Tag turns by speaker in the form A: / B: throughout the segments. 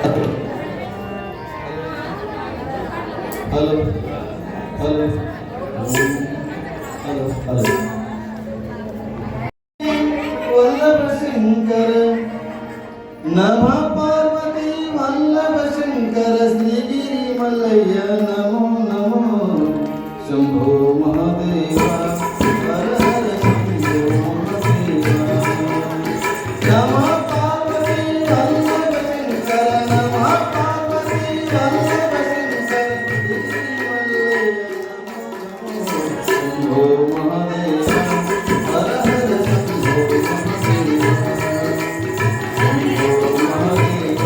A: Hello hello hello hello Vallabha Shankara ನಮ ಪಾರ್ವತಿ ವಲ್ಲಭ ಶಂಕರ ಶ್ರೀಗಿರಿ ಮಲ್ಲಯ್ಯ ನಮೋ ನಮೋ ಶಂಭೋ ಮಹಾದೇವ ಹರ ಹರ ಶಂಭೋ ಮಹಾದೇವ ನಮ ಪಾರ್ವತಿ ವಲ್ಲಭ ಶಂಕರ ನಮ ಪಾರ್ವತಿ ವಲ್ಲಭ ಶಂಕರ ಶ್ರೀಗಿರಿ ಮಲ್ಲಯ್ಯ ನಮೋ ನಮೋ ಶಂಭೋ ಮಹಾದೇವ ಹರ ಹರ ಶಂಭೋ ಮಹಾದೇವ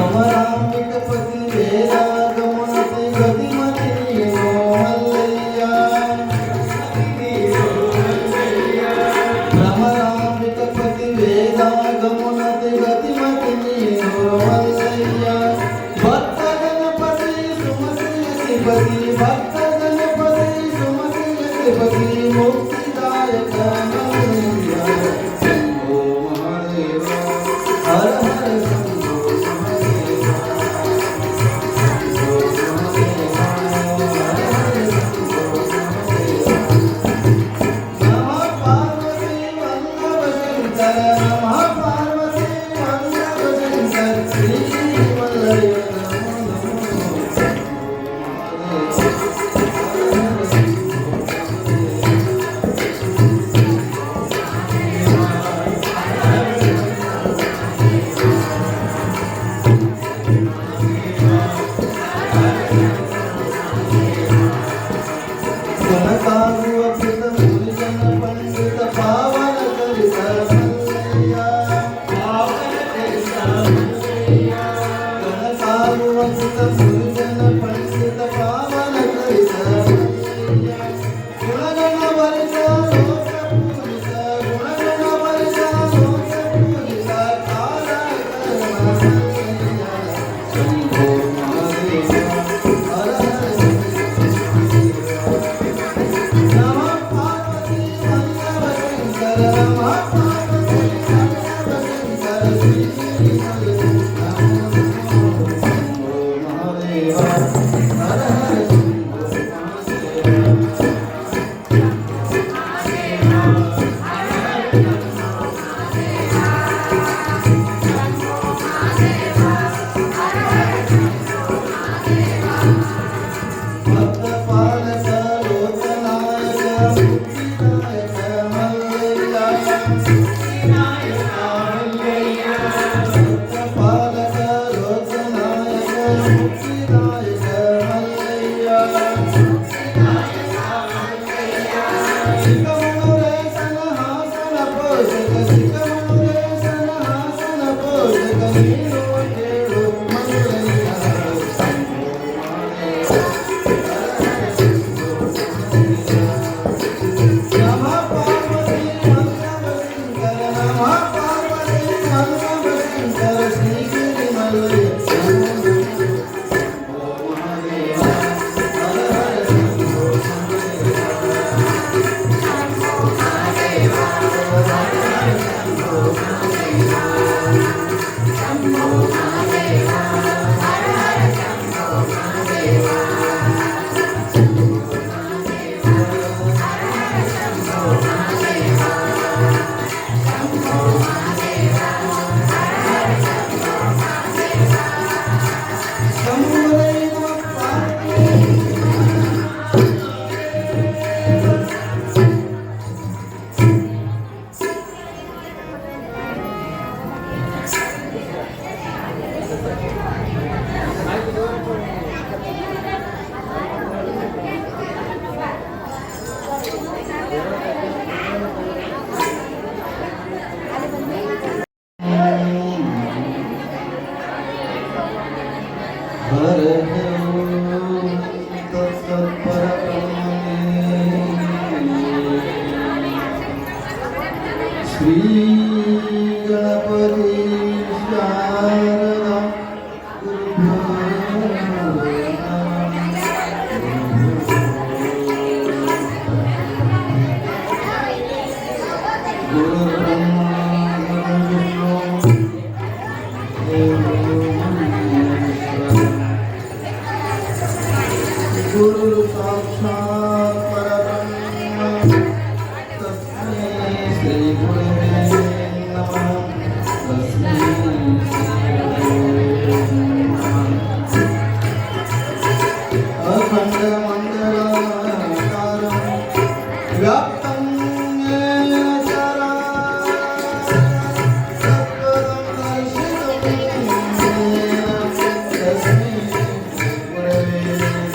A: ಭ್ರಮರಾಂಬಿಕಪತಿ ವೇದಾಗಮನತಿ ಗತಿಮತಿ ನೀನೋ ಮಲ್ಲಯ್ಯ ಭ್ರಮರಾಂಬಿಕಪತಿ ವೇದಾಗಮನತಿ ಗತಿಮತಿ ನೀನೋ ಮಲ್ಲಯ್ಯ ಭಕ್ತ ಗಣಪತಿ ಸುಮತಿಯತಿಪತಿ ಭಕ್ತ ಗಣಪತಿ ಸುಮತಿಯತಿಪತಿ ಮುಕ್ತಿದಾಯಕ ಮಲ್ಲಯ್ಯ ಶಂಭೋ ಮಹಾದೇವ ಹರ ಹರ ಶಂಭೋ ಮಹಾದೇವ ಶಂಭೋ ಮಹಾದೇವ ಹರ ಹರ ಶಂಭೋ ಮಹಾದೇವ ನಮ ಪಾರ್ವತಿ ವಲ್ಲಭ ಶಂಕರ ನಮ ಪಾರ್ವತಿ श्री गणपति शारदा गुरु ब्रह्मा गुरु विष्णु गुरु साक्षात् परब्रह्म तस्मै श्री गुरवे नमः तस्मै अखंड मंडलाकारं व्याप्तं येन चराचरं तत्पदं दर्शितं येन तस्मै श्री गुरवे नमः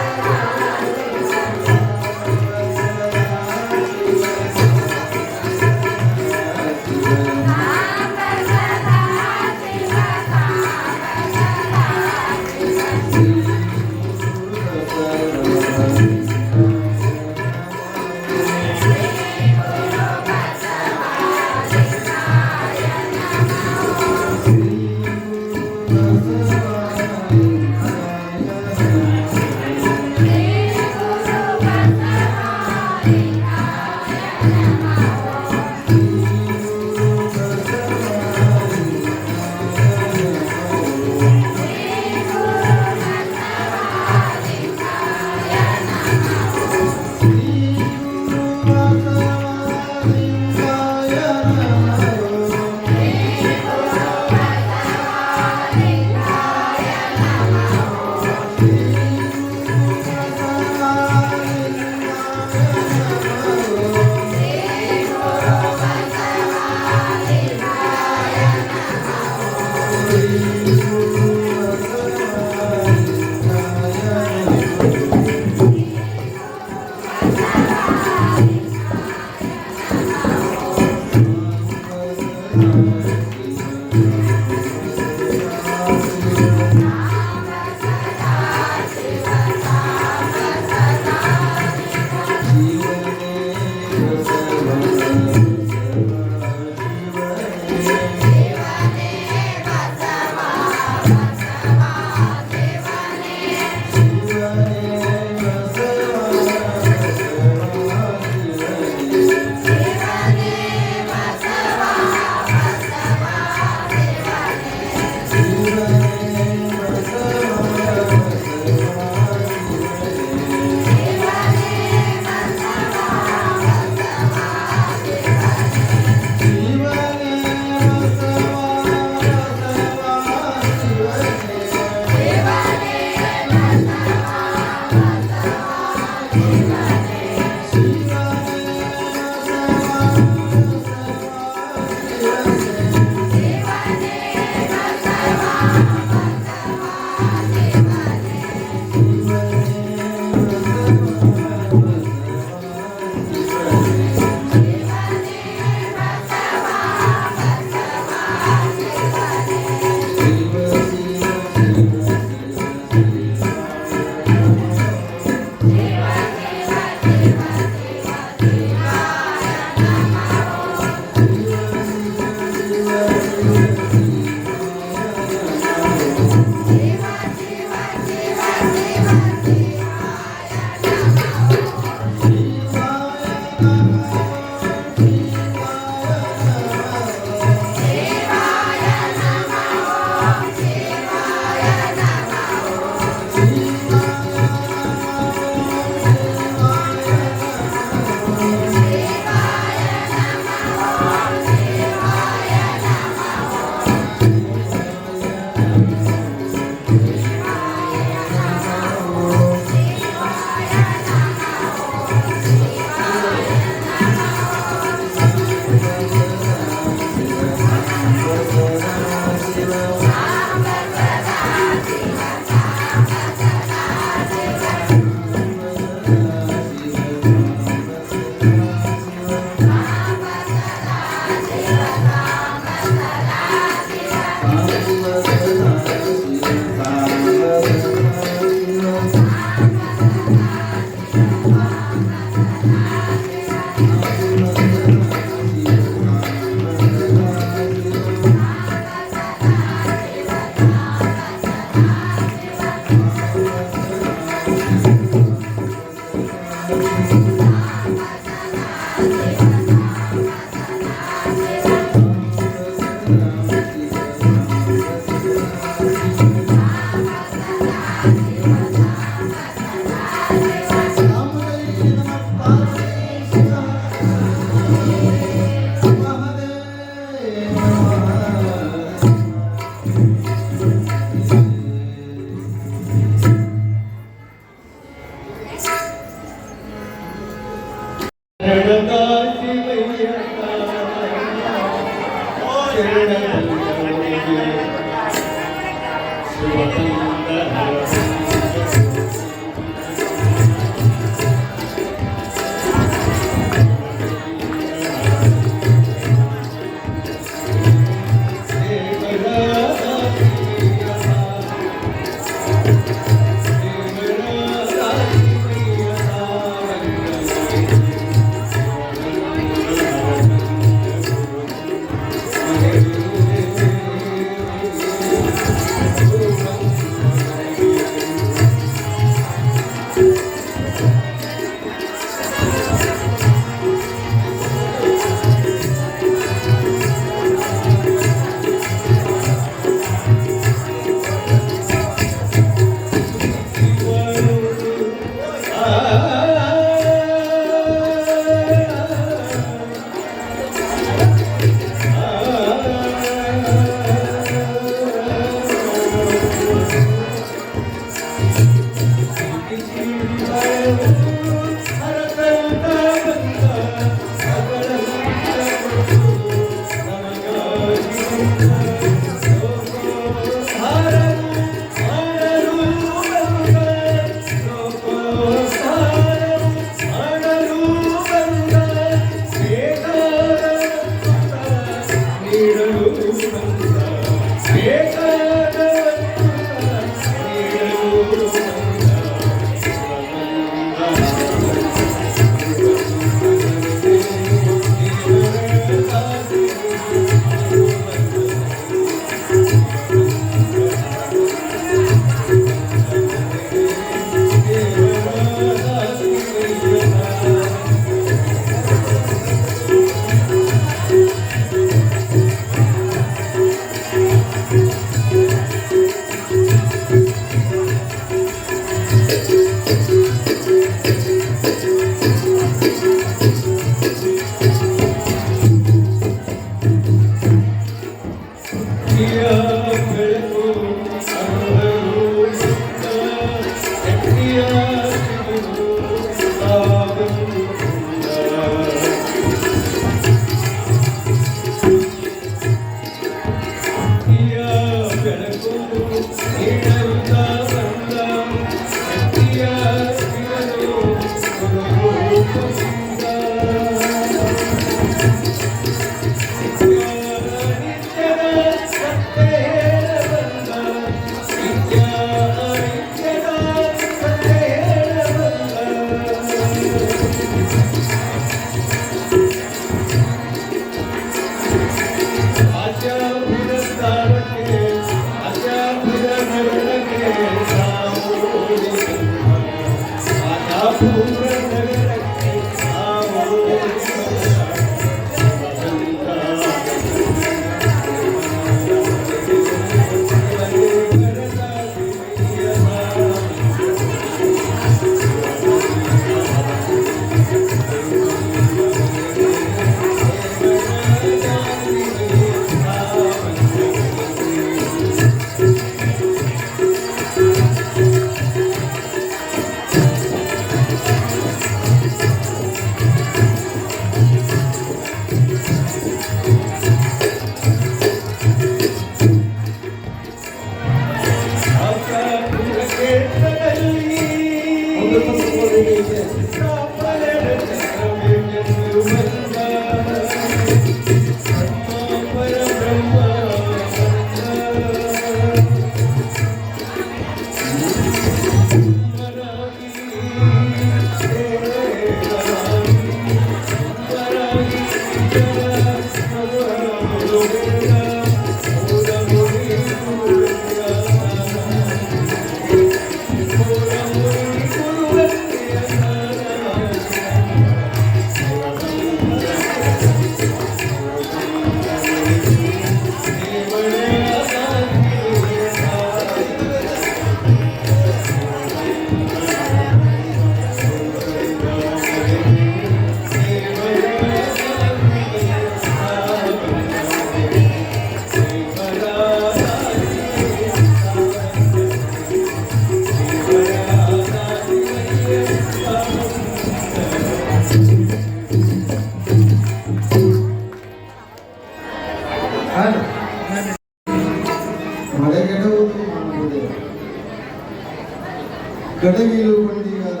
A: ಕಡಗಿಲು ಬಂಡಿಗಾರ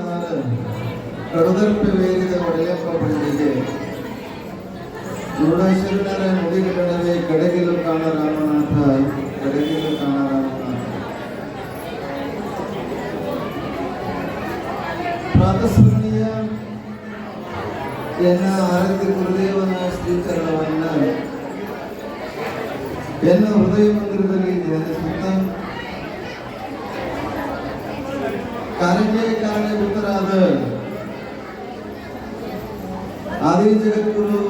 A: ಕಡದರ್ಪೆ ವೇರಿದ ಒಡೆಯಪ್ಪ ಬಂಡಿಗೆ ನುಡಶರಣರ ನುಡಿಗಳೇ ಕಡಗಿಲು ಕಾಣ ರಾಮನಾಥ ಕಡಗಿಲು ಕಾಣ ರಾಮನಾಥ. ಪ್ರಾತಸ್ಮರಣೀಯ ಎನ್ನ ಆರತಿ ಗುರುದೇವನ ಶ್ರೀಕರಣವನ್ನ ಎನ್ನ ಹೃದಯ ಮಂದಿರದಲ್ಲಿ ಧ್ಯಾನಿಸುತ್ತಾ ಕಾರ್ಯಕ್ಕೆ ಕಾರಣಭೂತರಾದ ಆದಿ ಜಗದ್ಗುರು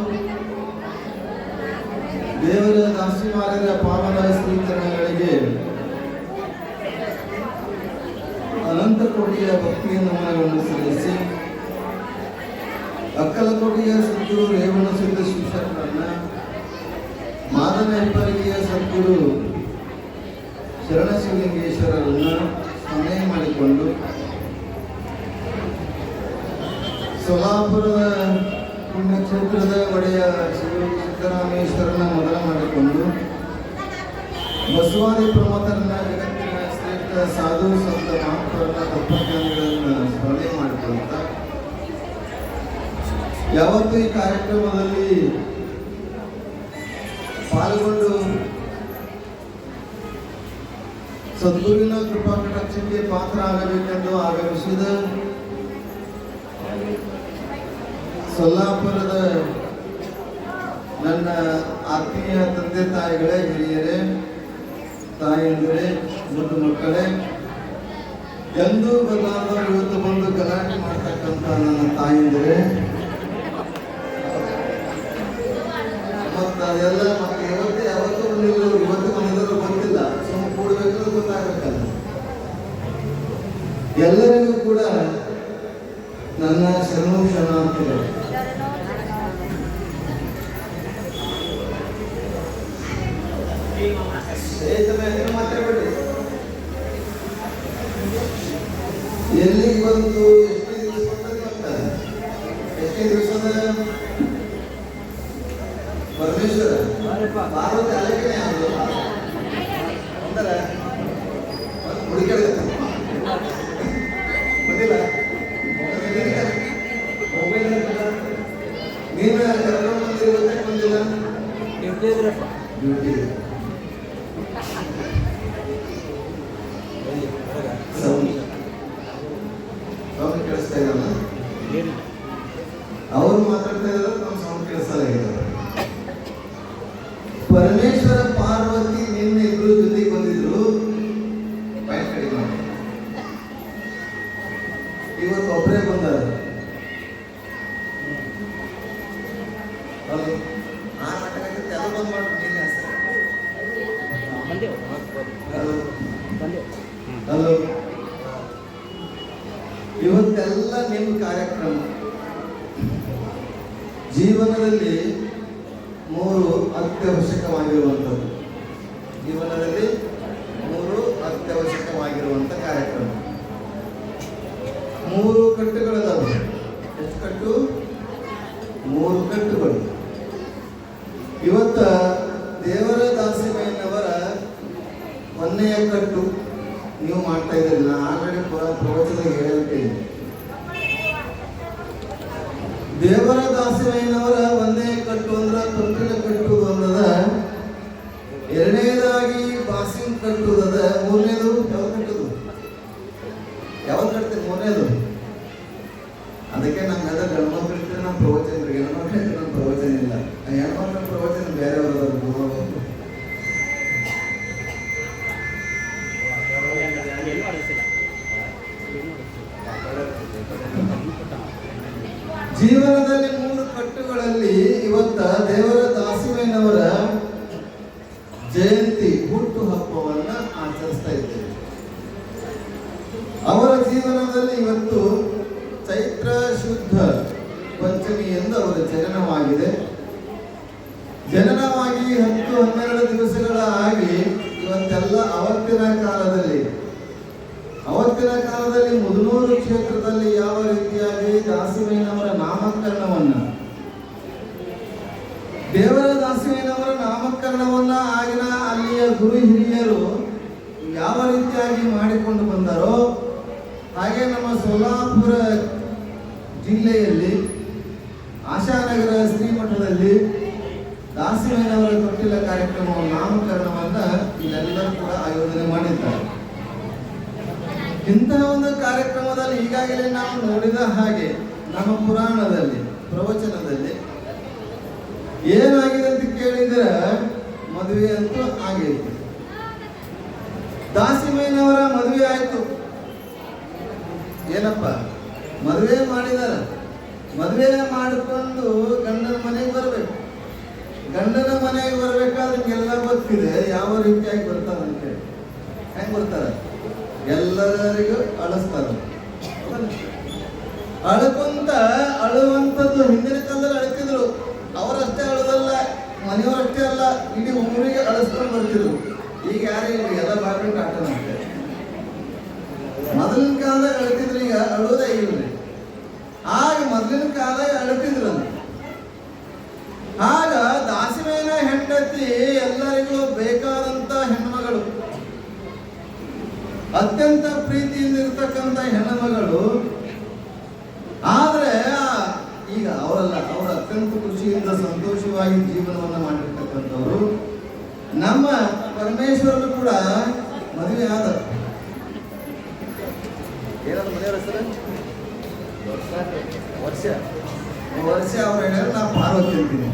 A: ದೇವರ ದಾಸಿಮಾರರ ಪಾವನ ಶ್ರೀಚರಣಗಳಿಗೆ ಅನಂತ ಕೋಟಿಯ ಭಕ್ತಿಯ ನಮನಗಳನ್ನು ಸಲ್ಲಿಸಿ ಅಕ್ಕಲಕೋಟೆಯ ಸದ್ಗುರು ರೇವಣ ಸಿದ್ಧ ಶಿಕ್ಷಕರನ್ನ ಮಾದನ ಹೆಬ್ಬರಿಗೆಯ ಸದ್ಗುರು ಶರಣಶಿವಲಿಂಗೇಶ್ವರರನ್ನ ಸ್ಮರಣೆ ಮಾಡಿಕೊಂಡು ಸೋಲಾಪುರದ ಪುಣ್ಯಕ್ಷೇತ್ರದ ಒಡೆಯ ಶ್ರೀ ಸಿದ್ದರಾಮೇಶ್ವರನ ಮೊದಲ ಮಾಡಿಕೊಂಡು ಬಸವಾದಿ ಪ್ರಮೋದರನ್ನ ಜಗತ್ತಿನ ಶ್ರೇಷ್ಠ ಸಾಧು ಸಂತ ಮಹಾತ್ಮರನ್ನ ತತ್ವಜ್ಞಾನಿಗಳನ್ನು ಸ್ಮರಣೆ ಮಾಡಿಕೊಳ್ಳುತ್ತ ಯಾವತ್ತೂ ಈ ಕಾರ್ಯಕ್ರಮದಲ್ಲಿ ಪಾಲ್ಗೊಂಡು ಸದ್ಗುರುವಿನ ಕೃಪಾ ಕಟಾಕ್ಷಕ್ಕೆ ಪಾತ್ರ ಆಗಬೇಕೆಂದು ಆಗಮಿಸಿದ ಸೊಲ್ಲಾಪುರದ ನನ್ನ ಆತ್ಮೀಯ ತಂದೆ ತಾಯಿಗಳೇ, ಹಿರಿಯರೇ, ತಾಯಿಯಂದಿರೇ, ಮುದ್ದು ಮಕ್ಕಳೇ, ಎಂದೂ ಬದಲಾದವರು ಇವತ್ತು ಬಂದು ಗಲಾಟೆ ಮಾಡ್ತಕ್ಕಂಥ ನನ್ನ ತಾಯಿಯಂದಿರೇ, ಮತ್ತು ಅದೆಲ್ಲ ಮತ್ತೆ ಯಾವತ್ತೂ ಬಂದಿಲ್ಲ, ಇವತ್ತು ಬಂದಿದ್ರು ಗೊತ್ತಿಲ್ಲ, ಸುಮ್ಮನೆ ಕೂಡಬೇಕಂದ್ರೆ ಗೊತ್ತಾಗಬೇಕಲ್ಲ. ಎಲ್ಲರಿಗೂ ಕೂಡ ನನ್ನ ಶರಣು ಶರಣಾರ್ಥಿಗಳು. ಮಾತಾಡಬೇಡಿ. ಎಲ್ಲಿಗೆ ಬಂತು, ಎಷ್ಟೇ ದಿವಸ ಎಷ್ಟೇ ದಿವಸದ ಪರಮೇಶ್ವರ ಪಾರ್ವತಿ ಅಲೆಗನೆ ಆದ್ರು ಅಂದರೆ ಹುಡುಕಾಡಿದ ಬಂದಿಲ್ಲ ಮೊಬೈಲ್ ನೀನು ಕರ್ಕೊಂಡು ಬಂದಿರೋದಕ್ಕೆ ಬಂದಿಲ್ಲ ಡ್ಯೂಟಿ ಸೌಂಡ್ ಕೇಳಿಸ್ತಾ ಇದ್ದಲ್ಲ ಅವರು ಮಾತಾಡ್ತಾ ಇದ್ದಾರೆ ನಮ್ಮ ಸೌಂಡ್ ಕೇಳಿಸ್ತಾ ಇದ್ದಾರೆ ಪರಮೇಶ್ವರ ಪಾರ್ವತಿ ನಿನ್ನೆ ಇಬ್ರು ಜೊತೆಗೆ ಬಂದಿದ್ರು ಪಾಯಿಂಟ್ ಕಡಿಮೆ ಮಾಡಿ ಇವತ್ತು ಒಬ್ಬರೇ ಬಂದಾರ ಆ ನಾಟಕಕ್ಕೆ ಅದು ಬಂದ್ ಮಾಡ್ಬಿಟ್ಟು ನೀನೇ ಹಲೋ ಇವತ್ತೆಲ್ಲ ನಿಮ್ಮ ಕಾರ್ಯಕ್ರಮ ಜೀವನದಲ್ಲಿ 3 ಅತ್ಯವಶ್ಯಕವಾಗಿರುವಂಥದ್ದು ಜೀವನದಲ್ಲಿ 3 ಅತ್ಯವಶ್ಯಕವಾಗಿರುವಂಥ ಕಾರ್ಯಕ್ರಮ 3 ಕಟ್ಟುಗಳಿದಾವೆ ಎಷ್ಟು ಕಟ್ಟು 3 ಕಟ್ಟುಗಳು ಇವತ್ತ ದೇವರ ದಾಸಿಮಯ್ಯನವರ 1ನೇ ಕಟ್ಟು ನೀವು ಮಾಡ್ತಾ ಇದ್ದೀರಿ ನಾನು ಆಲ್ರೆಡಿ ಪ್ರವಚನದಾಗ ಹೇಳಿರ್ತೀನಿ ದೇವರ ದಾಸಿಮಯ್ಯನವರ 1ನೇ ಕಟ್ಟು ಅಂದ್ರೆ ತೊಟ್ಟಿಲ ಕಟ್ಟುವುದು ಅನ್ನದ 2ನೇದಾಗಿ ಬಾಸಿಂಗ್ ಕಟ್ಟುವುದದ 3ನೇದು ಯಾವ್ದು ಕಟ್ತೀರಿ 3ನೇದು ಅದಕ್ಕೆ ನಂಗೆ ಅದ ಗಂಡ್ಮಕ್ಳಿದ್ರೆ ನಮ್ಮ ಪ್ರವಚನ ಇದ್ರೆ ಹೆಣ್ಮಕ್ಳಿದ್ರೆ ನಮ್ಮ ಪ್ರವಚನ ಇಲ್ಲ ಹೆಣ್ಮಕ್ಳ ಪ್ರವಚನ ಬೇರೆಯವರು ಜೀವನದಲ್ಲಿ 3 ಕಟ್ಟುಗಳಲ್ಲಿ ಇವತ್ತ ದೇವರ ದಾಸಿಮಯ್ಯನವರ ಜಯಂತಿ ಹುಟ್ಟು ಹಬ್ಬವನ್ನ ಆಚರಿಸ್ತಾ ಇದ್ದೇವೆ ಅವರ ಜೀವನದಲ್ಲಿ ಇವತ್ತು ಚೈತ್ರ ಶುದ್ಧ ಪಂಚಮಿಯಿಂದ ಅವರ ಜನನವಾಗಿದೆ ಜನನವಾಗಿ 10-12 ದಿವಸಗಳ ಆಗಿ ಇವತ್ತೆಲ್ಲ ಅವತ್ತಿನ ಕಾಲದಲ್ಲಿ ಮುದನೂರು ಕ್ಷೇತ್ರದಲ್ಲಿ ಯಾವ ರೀತಿಯಾಗಿ ದಾಸಿಮಯ್ಯನವರ ನಾಮಕರಣವನ್ನ ದೇವರ ದಾಸಿಮಯ್ಯನವರ ನಾಮಕರಣವನ್ನ ಆಗಿನ ಅಲ್ಲಿಯ ಗುರು ಹಿರಿಯರು ಯಾವ ರೀತಿಯಾಗಿ ಮಾಡಿಕೊಂಡು ಬಂದರೋ ಹಾಗೆ ನಮ್ಮ ಸೋಲಾಪುರ ಜಿಲ್ಲೆಯಲ್ಲಿ ಆಶಾನಗರ ಶ್ರೀಮಠದಲ್ಲಿ ದಾಸಿಮಯ್ಯನವರ ತೊಟ್ಟಿಲ ಕಾರ್ಯಕ್ರಮವನ್ನು ನಾಮಕರಣವನ್ನ ಇಲ್ಲೆಲ್ಲರೂ ಕೂಡ ಆಯೋಜನೆ ಮಾಡಿದ್ದಾರೆ ಇಂತಹ ಒಂದು ಕಾರ್ಯಕ್ರಮದಲ್ಲಿ ಈಗಾಗಲೇ ನಾವು ನೋಡಿದ ಹಾಗೆ ನಮ್ಮ ಪುರಾಣದಲ್ಲಿ ಪ್ರವಚನದಲ್ಲಿ ಏನಾಗಿದೆ ಅಂತ ಕೇಳಿದ್ರೆ ಮದುವೆ ಅಂತೂ ಆಗೈತಿ ದಾಸಿಮಯ್ಯನವರ ಮದುವೆ ಆಯ್ತು ಏನಪ್ಪ ಮದುವೆ ಮಾಡಿದಾರ ಮದುವೆ ಮಾಡಿಕೊಂಡು ಗಂಡನ ಮನೆಗೆ ಬರ್ಬೇಕು ಗಂಡನ ಮನೆಗೆ ಬರ್ಬೇಕಾದ್ರೆ ಎಲ್ಲ ಗೊತ್ತಿದೆ ಯಾವ ರೀತಿಯಾಗಿ ಬರ್ತಾರಂತೆ ಹೆಂಗ್ ಬರ್ತಾರ ಎಲ್ಲರಿಗೂ ಅಳಿಸ್ತಾರ ಅಳ್ಕೊಂತ ಅಳುವಂಥದ್ದು ಹಿಂದಿನ ಕಾಲದಲ್ಲಿ ಅಳ್ತಿದ್ರು ಅವರಷ್ಟೇ ಅಳೋದಲ್ಲ ಮನೆಯವರಷ್ಟೇ ಅಲ್ಲ ಇಡೀ ಊರಿಗೆ ಅಳಿಸ್ಕೊಂಡು ಬರ್ತಿದ್ರು ಈಗ ಯಾರು ಎಲ್ಲ ಬಾರ್ಕೊಂಡು ಆಟನಂತೆ ಮೊದಲಿನ ಕಾಲದಾಗ ಅಳ್ತಿದ್ರು ಈಗ ಅಳೋದೇ ಇಲ್ರಿ ಆಗ ಮೊದಲಿನ ಕಾಲದಾಗ ಅಳ್ತಿದ್ರು ಆಗ ದಾಸಿಮಯ್ಯನ ಹೆಂಡತಿ ಎಲ್ಲರಿಗೂ ಬೇಕಾದಂತ ಹೆಣ್ಮಗಳು ಅತ್ಯಂತ ಪ್ರೀತಿಯಿಂದ ಇರ್ತಕ್ಕಂಥ ಹೆಣ್ಣುಮಗಳು ಆದ್ರೆ ಈಗ ಅವರಲ್ಲ ಅವರು ಅತ್ಯಂತ ಖುಷಿಯಿಂದ ಸಂತೋಷವಾಗಿ ಜೀವನವನ್ನ ಮಾಡಿರ್ತಕ್ಕಂಥವ್ರು ನಮ್ಮ ಪರಮೇಶ್ವರನು ಕೂಡ ಮದುವೆ ಆದ ಏನಾದ್ರು ಮನೆಯವರ ಹೆಸರು ವರ್ಷ ಅವ್ರ ಹೇಳಿದ್ರೆ ನಾ ಪಾರ್ವತಿ ಅಂತೀನಿ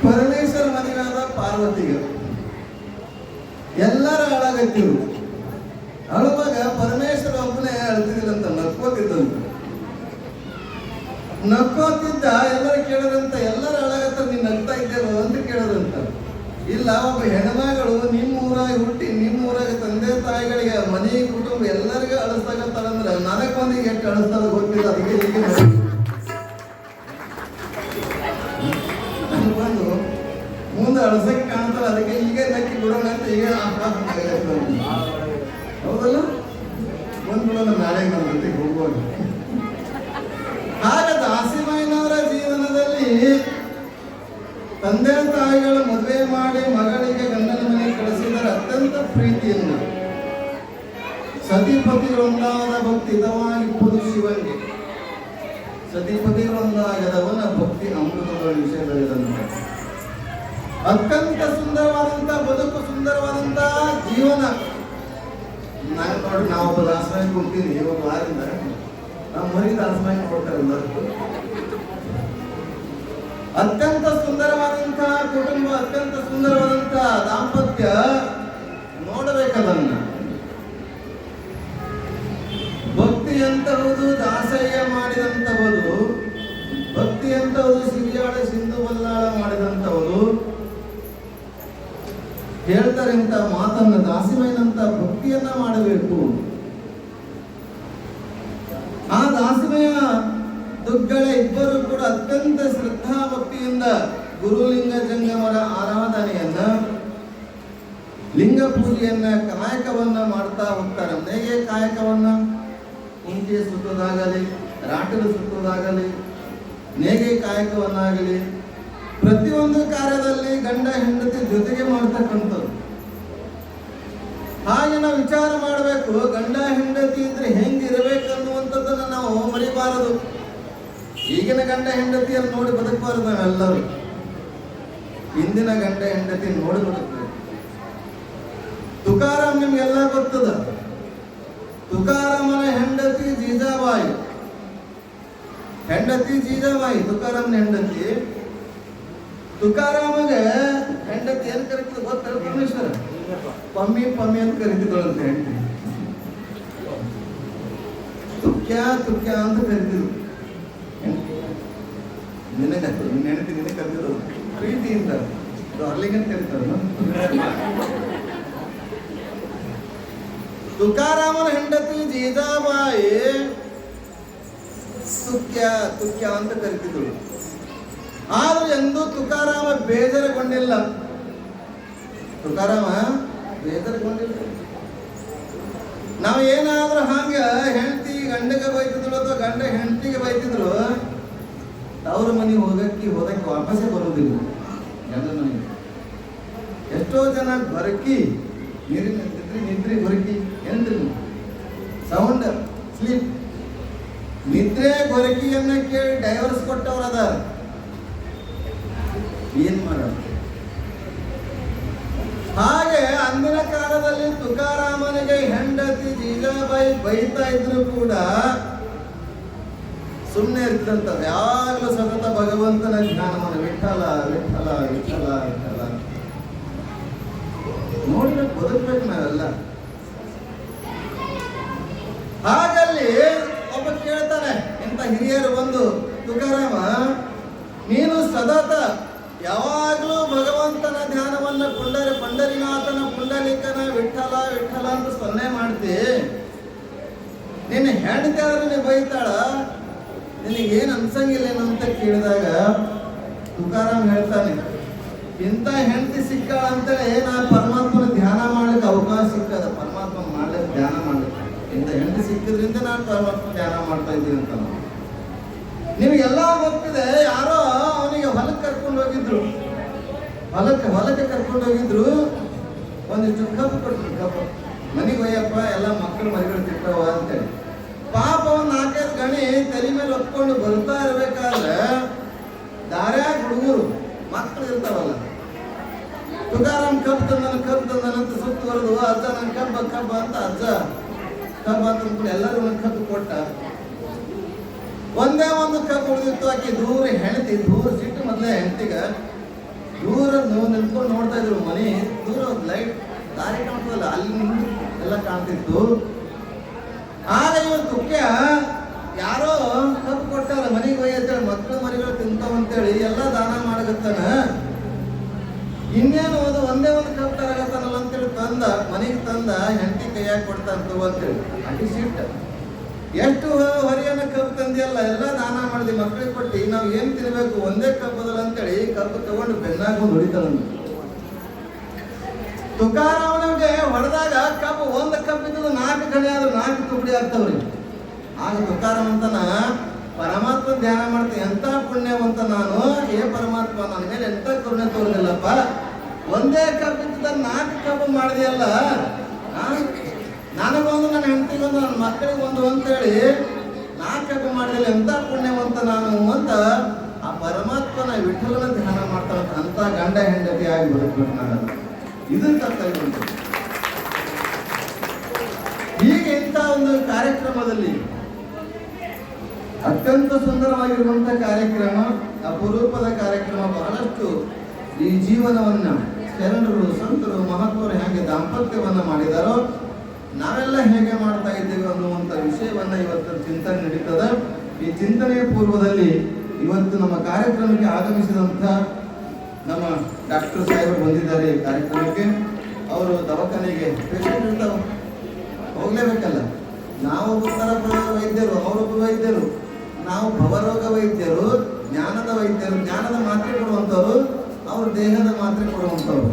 A: ಪರಮೇಶ್ವರ ಮದುವೆ ಆದ ಪಾರ್ವತಿಗೆ ಎಲ್ಲರೂ ಅಳಾಗತ್ತಿರು ಅಳುವಾಗ ಪರಮೇಶ್ವರ ಒಬ್ಬನೇ ಅಳ್ತಿದ್ರಂತ ನಕ್ಕೋತಿದ್ದ ಎಲ್ಲರೂ ಕೇಳದಂತ ಎಲ್ಲರೂ ಅಳಾಗತ್ತ ನೀನ್ ನಗ್ತಾ ಇದ್ದೇನೋ ಅಂತ ಕೇಳದಂತ ಇಲ್ಲ ಒಬ್ಬ ಹೆಣ್ಮಗಳು ನಿಮ್ಮ ಊರಾಗ ಹುಟ್ಟಿ ನಿಮ್ಮ ಊರಾಗ ತಂದೆ ತಾಯಿಗಳಿಗೆ ಮನೆ ಕುಟುಂಬ ಎಲ್ಲರಿಗೂ ಅಳಿಸ್ತಾಗತ್ತಾರಂದ್ರೆ ನನಗೆ ಮಂದಿಗೆ ಎಷ್ಟು ಅಳಿಸ್ತಾರ ಗೊತ್ತಿಲ್ಲ ಅದಕ್ಕೆ ಹೀಗೆ ಬಂದು ಮುಂದೆ ಅಳಸಕ್ಕೆ ಕಾಣ್ತಾರೆ ಅದಕ್ಕೆ ಈಗ ನಕ್ಕಿ ಬಿಡೋಣ ಅಂತ ಈಗ ಹೌದಲ್ಲ ಬಂದ್ಬಿಡೋಣ ನಾಳೆ ನನ್ನ ಜೊತೆಗೆ ಹೋಗುವಾಗ ಆಗ ದಾಸಿಮಯ್ಯನವರ ಜೀವನದಲ್ಲಿ ತಂದೆ ತಾಯಿಗಳು ಮದುವೆ ಮಾಡಿ ಮಗಳಿಗೆ ಗಂಡನ ಮನೆಗೆ ಕಳಿಸಿದರೆ ಅತ್ಯಂತ ಪ್ರೀತಿಯಿಂದ ಸತಿಪತಿಗಳೊಂದಾದ ಭಕ್ತಿ ಹಿತವಾಗಿಪ್ಪದು ಶಿವನಿಗೆ. ಸತಿಪತಿಗಳೊಂದಾಗದವನ ಭಕ್ತಿ ಅಮೃತಗಳ ವಿಷಯಗಳಿದಂತೆ. ಅತ್ಯಂತ ಸುಂದರವಾದಂಥ ಬದುಕು, ಸುಂದರವಾದಂಥ ಜೀವನ. ನಾನು ನೋಡಿ, ನಾವೊಬ್ಬ ದಾಸನಾಗಿ ಕೊಡ್ತೀನಿ ಒಂದು ವಾರದಿಂದ. ನಾವು ಮರಿ ದಾಸನಾಗಿ ಕೊಡ್ತಾರೆ ಎಲ್ಲರಿಗೂ. ಅತ್ಯಂತ ಸುಂದರವಾದಂಥ ಕುಟುಂಬ, ಅತ್ಯಂತ ಸುಂದರವಾದಂಥ ದಾಂಪತ್ಯ ನೋಡಬೇಕದನ್ನ. ಭಕ್ತಿ ಎಂತಹುದು ದಾಸಯ್ಯ ಮಾಡಿದಂಥವುದು, ಭಕ್ತಿ ಎಂತಹುದು ಸಿರಿಯಾಳ ಸಿಂಧು ಬಲ್ಲಾಳ ಮಾಡಿದಂಥವುದು. ಹೇಳ್ತಾರೆ ಇಂಥ ಮಾತನ್ನ, ದಾಸಿಮಯ್ಯನಂತ ಭಕ್ತಿಯನ್ನ ಮಾಡಬೇಕು. ಆ ದಾಸಿಮಯ್ಯ ದುಗ್ಗಳ ಇಬ್ಬರು ಕೂಡ ಅತ್ಯಂತ ಶ್ರದ್ಧಾ ಭಕ್ತಿಯಿಂದ ಗುರುಲಿಂಗ ಜಂಗಮರ ಆರಾಧನೆಯನ್ನ, ಲಿಂಗ ಪೂಜೆಯನ್ನ, ಕಾಯಕವನ್ನ ಮಾಡ್ತಾ ಹೋಗ್ತಾರೆ. ಹೇಗೆ ಕಾಯಕವನ್ನ? ಕುಂಟೆ ಸುತ್ತೋದಾಗಲಿ, ರಾಟದ ಸುತ್ತೋದಾಗಲಿ, ನೇಗೆ ಕಾಯಕವನ್ನಾಗಲಿ, ಪ್ರತಿಯೊಂದು ಕಾರ್ಯದಲ್ಲಿ ಗಂಡ ಹೆಂಡತಿ ಜೊತೆಗೆ ಮಾಡ್ತಕ್ಕಂಥದ್ದು. ಹಾಗೆ ನಾವು ವಿಚಾರ ಮಾಡಬೇಕು, ಗಂಡ ಹೆಂಡತಿ ಇದ್ರೆ ಹೆಂಗಿರಬೇಕನ್ನುವಂಥದ್ದನ್ನು ನಾವು ಮರಿಬಾರದು. ಈಗಿನ ಗಂಡ ಹೆಂಡತಿಯನ್ನು ನೋಡಿ ಬದುಕಬಾರದು ನಾವೆಲ್ಲರೂ. ಹಿಂದಿನ ಗಂಡ ಹೆಂಡತಿ ನೋಡಿ ಬದುಕಬೇಕು. ತುಕಾರಾಮ್ ನಿಮ್ಗೆಲ್ಲ ಗೊತ್ತದ. ತುಕಾರಾಮನ ಹೆಂಡತಿ ಜೀಜಾಬಾಯಿ. ಹೆಂಡತಿ ಜೀಜಾಬಾಯಿ, ತುಕಾರಾಮನ ಹೆಂಡತಿ. ತುಕಾರಾಮಗೆ ಹೆಂಡತಿ ಏನ್ ಕರೀತದ ಗೊತ್ತಲ್ಲ ಪರಮೇಶ್ವರ? ಪಮ್ಮಿ ಪಮ್ಮಿ ಅಂತ ಕರೀತಿದ್ಳಂತೆ ಹೆಂಡತಿ. ತುಕ್ಯ ತುಕ್ಯ ಅಂತ ಕರಿತಿದ್ರು. ನಿನ್ನ ಹೆಂಡತಿ ನಿನ್ನೆ ಕರೆದಿದ್ರು ಪ್ರೀತಿಯಿಂದ. ಡಾರ್ಲಿಂಗ್ ಅಂತ ಕರೀತಾರ. ತುಕಾರಾಮನ ಹೆಂಡತಿ ಜೀಜಾಬಾಯಿ ತುಕ್ಯ ತುಕ್ಯ ಅಂತ ಕರಿತಿದ್ರು. ಆದ್ರೂ ಎಂದೂ ತುಕಾರಾಮ ಬೇಜಾರಗೊಂಡಿಲ್ಲ. ತುಕಾರಾಮ ಬೇಜಾರಗೊಂಡಿಲ್ಲ. ನಾವು ಏನಾದ್ರೂ ಹಂಗ ಹೆಂಡತಿ ಗಂಡಗೆ ಬೈತಿದ್ರು ಅಥವಾ ಗಂಡ ಹೆಂಡತಿಗೆ ಬೈತಿದ್ರು, ಅವ್ರ ಮನೆಗೆ ಹೋಗಕ್ಕೆ ವಾಪಸ್ಸೇ ಬರೋದಿಲ್ಲ. ಗಂಡ ಮನೆಗೆ ಎಷ್ಟೋ ಜನ ಗೊರಕಿ ನೀರಿನ ನಿದ್ರೆ ಗೊರಕಿ ಎಂದ್ರಿ ಸೌಂಡ್ ಸ್ಲೀಪ್ ನಿದ್ರೆ ಗೊರಕಿಯನ್ನ ಕೇಳಿ ಡೈವರ್ಸ್ ಕೊಟ್ಟವ್ರು ಅದಾರ. ಏನ್ ಮಾಡೋದು? ಹಾಗೆ ಅಂದಿನ ಕಾಲದಲ್ಲಿ ತುಕಾರಾಮನಿಗೆ ಹೆಂಡತಿ ಜೀಜಾಬಾಯಿ ಬೈತಾ ಇದ್ರು ಕೂಡ ಸುಮ್ಮನೆ ಇರ್ತಂತ. ಯಾವಾಗಲೂ ಸತತ ಭಗವಂತನ ಜ್ಞಾನವನ್ನು ವಿಠಲ ವಿಠಲ ವಿಠಲ ವಿಠಲ ನೋಡ್ಬೇಕು, ಬದುಕ್ಬೇಕು ನಾವೆಲ್ಲ. ಹಾಗಲ್ಲಿ ಒಬ್ಬ ಕೇಳ್ತಾನೆ, ಇಂಥ ಹಿರಿಯರು ಬಂದು, ತುಕಾರಾಮ ನೀನು ಸತತ ಯಾವಾಗಲೂ ಭಗವಂತನ ಧ್ಯಾನವನ್ನ ಪಂಡರಿನಾಥನ ಪುಂಡಲಿಕನ ವಿಠಲ ವಿಠಲ ಅಂತ ಸ್ಮರಣೆ ಮಾಡ್ತಿ. ನಿನ್ನ ಹೆಂಡತಿ ಆದ್ರೆ ಬೈತಾಳ, ನಿನಗೇನು ಅನ್ಸಂಗಿಲ್ಲ ಅಂತ ಕೇಳಿದಾಗ ತುಕಾರಾಮ್ ಹೇಳ್ತಾನೆ, ಇಂಥ ಹೆಂಡತಿ ಸಿಕ್ಕಾಳ ಅಂತೇಳಿ ನಾನು ಪರಮಾತ್ಮನ ಧ್ಯಾನ ಮಾಡ್ಲಿಕ್ಕೆ ಅವಕಾಶ ಸಿಕ್ಕದ. ಪರಮಾತ್ಮ ಮಾಡ್ಲಿಕ್ಕೆ ಧ್ಯಾನ ಮಾಡ್ಲಿಕ್ಕೆ ಇಂಥ ಹೆಂಡತಿ ಸಿಕ್ಕಿದ್ರಿಂದ ನಾನು ಪರಮಾತ್ಮ ಧ್ಯಾನ ಮಾಡ್ತಾ ಇದ್ದೀನಿ ಅಂತ. ನಿಮಗೆಲ್ಲ ಗೊತ್ತಿದೆ, ಯಾರೋ ಅವನಿಗೆ ಹೊಲಕ್ಕೆ ಕರ್ಕೊಂಡು ಹೋಗಿದ್ರು. ಹೊಲಕ್ಕೆ ಕರ್ಕೊಂಡು ಹೋಗಿದ್ರು. ಒಂದಿಷ್ಟು ಕಬ್ಬು ಕೊಡ್ತಾರೆ. ಕಬ್ಬು ಮನೆಗೆ ಒಯ್ಯಪ್ಪ, ಎಲ್ಲ ಮಕ್ಕಳು ಮರಿಗಳು ತಿಂತಾವ ಅಂತೇಳಿ. ಪಾಪ ಒಂದು 4-5 ಗಣಿ ತಲೆ ಮೇಲೆ ಹೊತ್ಕೊಂಡು ಬರ್ತಾ ಇರ್ಬೇಕಾದ್ರೆ ದಾರ್ಯಾಗ ಹುಡುಗರು ಮಕ್ಕಳು ಇರ್ತಾವಲ್ಲ, ತುಕಾರಾಮ್ ಕಬ್ಬು ತಂದನಂತ ಸುತ್ತುವರೆದು, ಅಜ್ಜ ನನ್ನ ಕಬ್ಬ ಅಂತ ಅಜ್ಜ ಕಬ್ಬ ಅಂತ ಎಲ್ಲರೂ ಒಂದು ಕಬ್ಬು ಕೊಟ್ಟ. ಒಂದೇ ಒಂದು ಕಬ್ಬು ಉಳಿದಿತ್ತು. ಆಕಿ ದೂರ ಹೆಂಡತಿ ದೂರ ಸಿಟ್ಟು ಮೊದಲೇ ಹೆಂಡತಿಗ ದೂರ ನಿಂತ್ಕೊಂಡು ನೋಡ್ತಾ ಇದ್ರು. ಮನೆ ದೂರ ಒಂದು ಲೈಟ್ ದಾರಿ ಕಾಣ್ತದಲ್ಲ, ಅಲ್ಲಿ ನಿಂತು ಎಲ್ಲ ಕಾಣ್ತಿತ್ತು. ಆಗ ಇವತ್ತು ಮುಖ್ಯ ಯಾರೋ ಕಬ್ಬು ಕೊಟ್ಟಾರ ಮನೆಗೆ ಹೋಗಿ ಅಂತೇಳಿ, ಮಕ್ಕಳು ಮರಿಗಳು ತಿಂತಾವಂತೇಳಿ ಎಲ್ಲ ದಾನ ಮಾಡಗತ್ತಾನ. ಇನ್ನೇನು ಒಂದೇ ಒಂದು ಕಬ್ಬು ತರಗತ್ತಾನಲ್ಲ ಅಂತೇಳಿ ಮನೆಗೆ ತಂದ ಹೆಂಡತಿ ಕೈಯಾಗ ಕೊಡ್ತಾನ ಅಂತೇಳಿ ಅಡಿ ಸಿಟ್ಟ. ಎಷ್ಟು ಹೊರಿಯನ್ನ ಕಬ್ಬು ತಂದಿಯಲ್ಲ, ಎಲ್ಲ ದಾನ ಮಾಡಿದ್ವಿ, ಮಕ್ಕಳಿಗೆ ಕೊಟ್ಟು ನಾವು ಏನ್ ತಿನ್ಬೇಕು, ಒಂದೇ ಕಬ್ಬದಲ್ಲ ಅಂತೇಳಿ ಕಬ್ಬು ತಗೊಂಡು ಬೆನ್ನಾಗ ಒಂದು ಹೊಡಿತಾನ. ತುಕಾರಾಮನಿಗೆ ಹೊಡೆದಾಗ ಒಂದು ಕಬ್ಬು ಇದ್ದು 4 ಗಣಿ ಆದ್ರೂ 4 ತುಕಡಿ ಆಗ್ತಾವ್ರಿ. ಆಗ ತುಕಾರಾಮ್ ಅಂತಾನ, ಪರಮಾತ್ಮ ಧ್ಯಾನ ಮಾಡ್ತೀನಿ, ಎಂತ ಪುಣ್ಯವಂತ ನಾನು, ಪರಮಾತ್ಮ ನನ್ನ ಮೇಲೆ ಎಂತ ಕರುಣೆ ತೋರಿದಿಲ್ಲಪ್ಪ. ಒಂದೇ ಕಬ್ಬು ಇದ್ದ 4 ಕಬ್ಬು ಕಬ್ಬು ಮಾಡಿದೆಯಲ್ಲ, ನನಗೊಂದು, ನನ್ನ ಹೆಂಡತಿಗೊಂದು, ನನ್ನ ಮಕ್ಕಳಿಗೊಂದು ಅಂತೇಳಿ ನಾ ಕಬ್ಬು ಮಾಡಿದಿಲ್ಲ, ಎಂತ ಪುಣ್ಯವಂತ ನಾನು ಅಂತ ಆ ಪರಮಾತ್ಮನ ವಿಠಲನ ಧ್ಯಾನ ಮಾಡ್ತಾರಂತ ಅಂತ ಗಂಡ ಹೆಂಡತಿ ಆಗಿ ಬದುಕ್ಬೇಕು ನಾನು. ಇದು ಕರ್ತವ್ಯ ಉಂಟು. ಹೀಗೆ ಇಂಥ ಒಂದು ಕಾರ್ಯಕ್ರಮದಲ್ಲಿ ಅತ್ಯಂತ ಸುಂದರವಾಗಿರುವಂತಹ ಕಾರ್ಯಕ್ರಮ, ಅಪರೂಪದ ಕಾರ್ಯಕ್ರಮ, ಬಹಳಷ್ಟು ಈ ಜೀವನವನ್ನ ಶರಣರು, ಸಂತರು, ಮಹಾತ್ಮರು ಹೇಗೆ ದಾಂಪತ್ಯವನ್ನ ಮಾಡಿದಾರೋ ನಾವೆಲ್ಲ ಹೇಗೆ ಮಾಡ್ತಾ ಇದ್ದೇವೆ ಅನ್ನುವಂಥ ವಿಷಯವನ್ನ ಇವತ್ತು ಚಿಂತನೆ ನಡೀತದೆ. ಈ ಚಿಂತನೆಯ ಪೂರ್ವದಲ್ಲಿ ಇವತ್ತು ನಮ್ಮ ಕಾರ್ಯಕ್ರಮಕ್ಕೆ ಆಗಮಿಸಿದಂಥ ನಮ್ಮ ಡಾಕ್ಟರ್ ಸಾಹೇಬರು ಬಂದಿದ್ದಾರೆ ಈ ಕಾರ್ಯಕ್ರಮಕ್ಕೆ. ಅವರು ದವಾಖಾನೆಗೆ ಪೇಷಂಟ್ ಇರ್ತಾವ, ಹೋಗ್ಲೇಬೇಕಲ್ಲ. ನಾವೊಬ್ಬ ವೈದ್ಯರು, ಅವರೊಬ್ಬ ವೈದ್ಯರು, ನಾವು ಭವರೋಗ ವೈದ್ಯರು, ಜ್ಞಾನದ ವೈದ್ಯರು, ಜ್ಞಾನದ ಮಾತ್ರೆ ಕೊಡುವಂಥವ್ರು, ಅವ್ರ ದೇಹದ ಮಾತ್ರೆ ಕೊಡುವಂಥವ್ರು.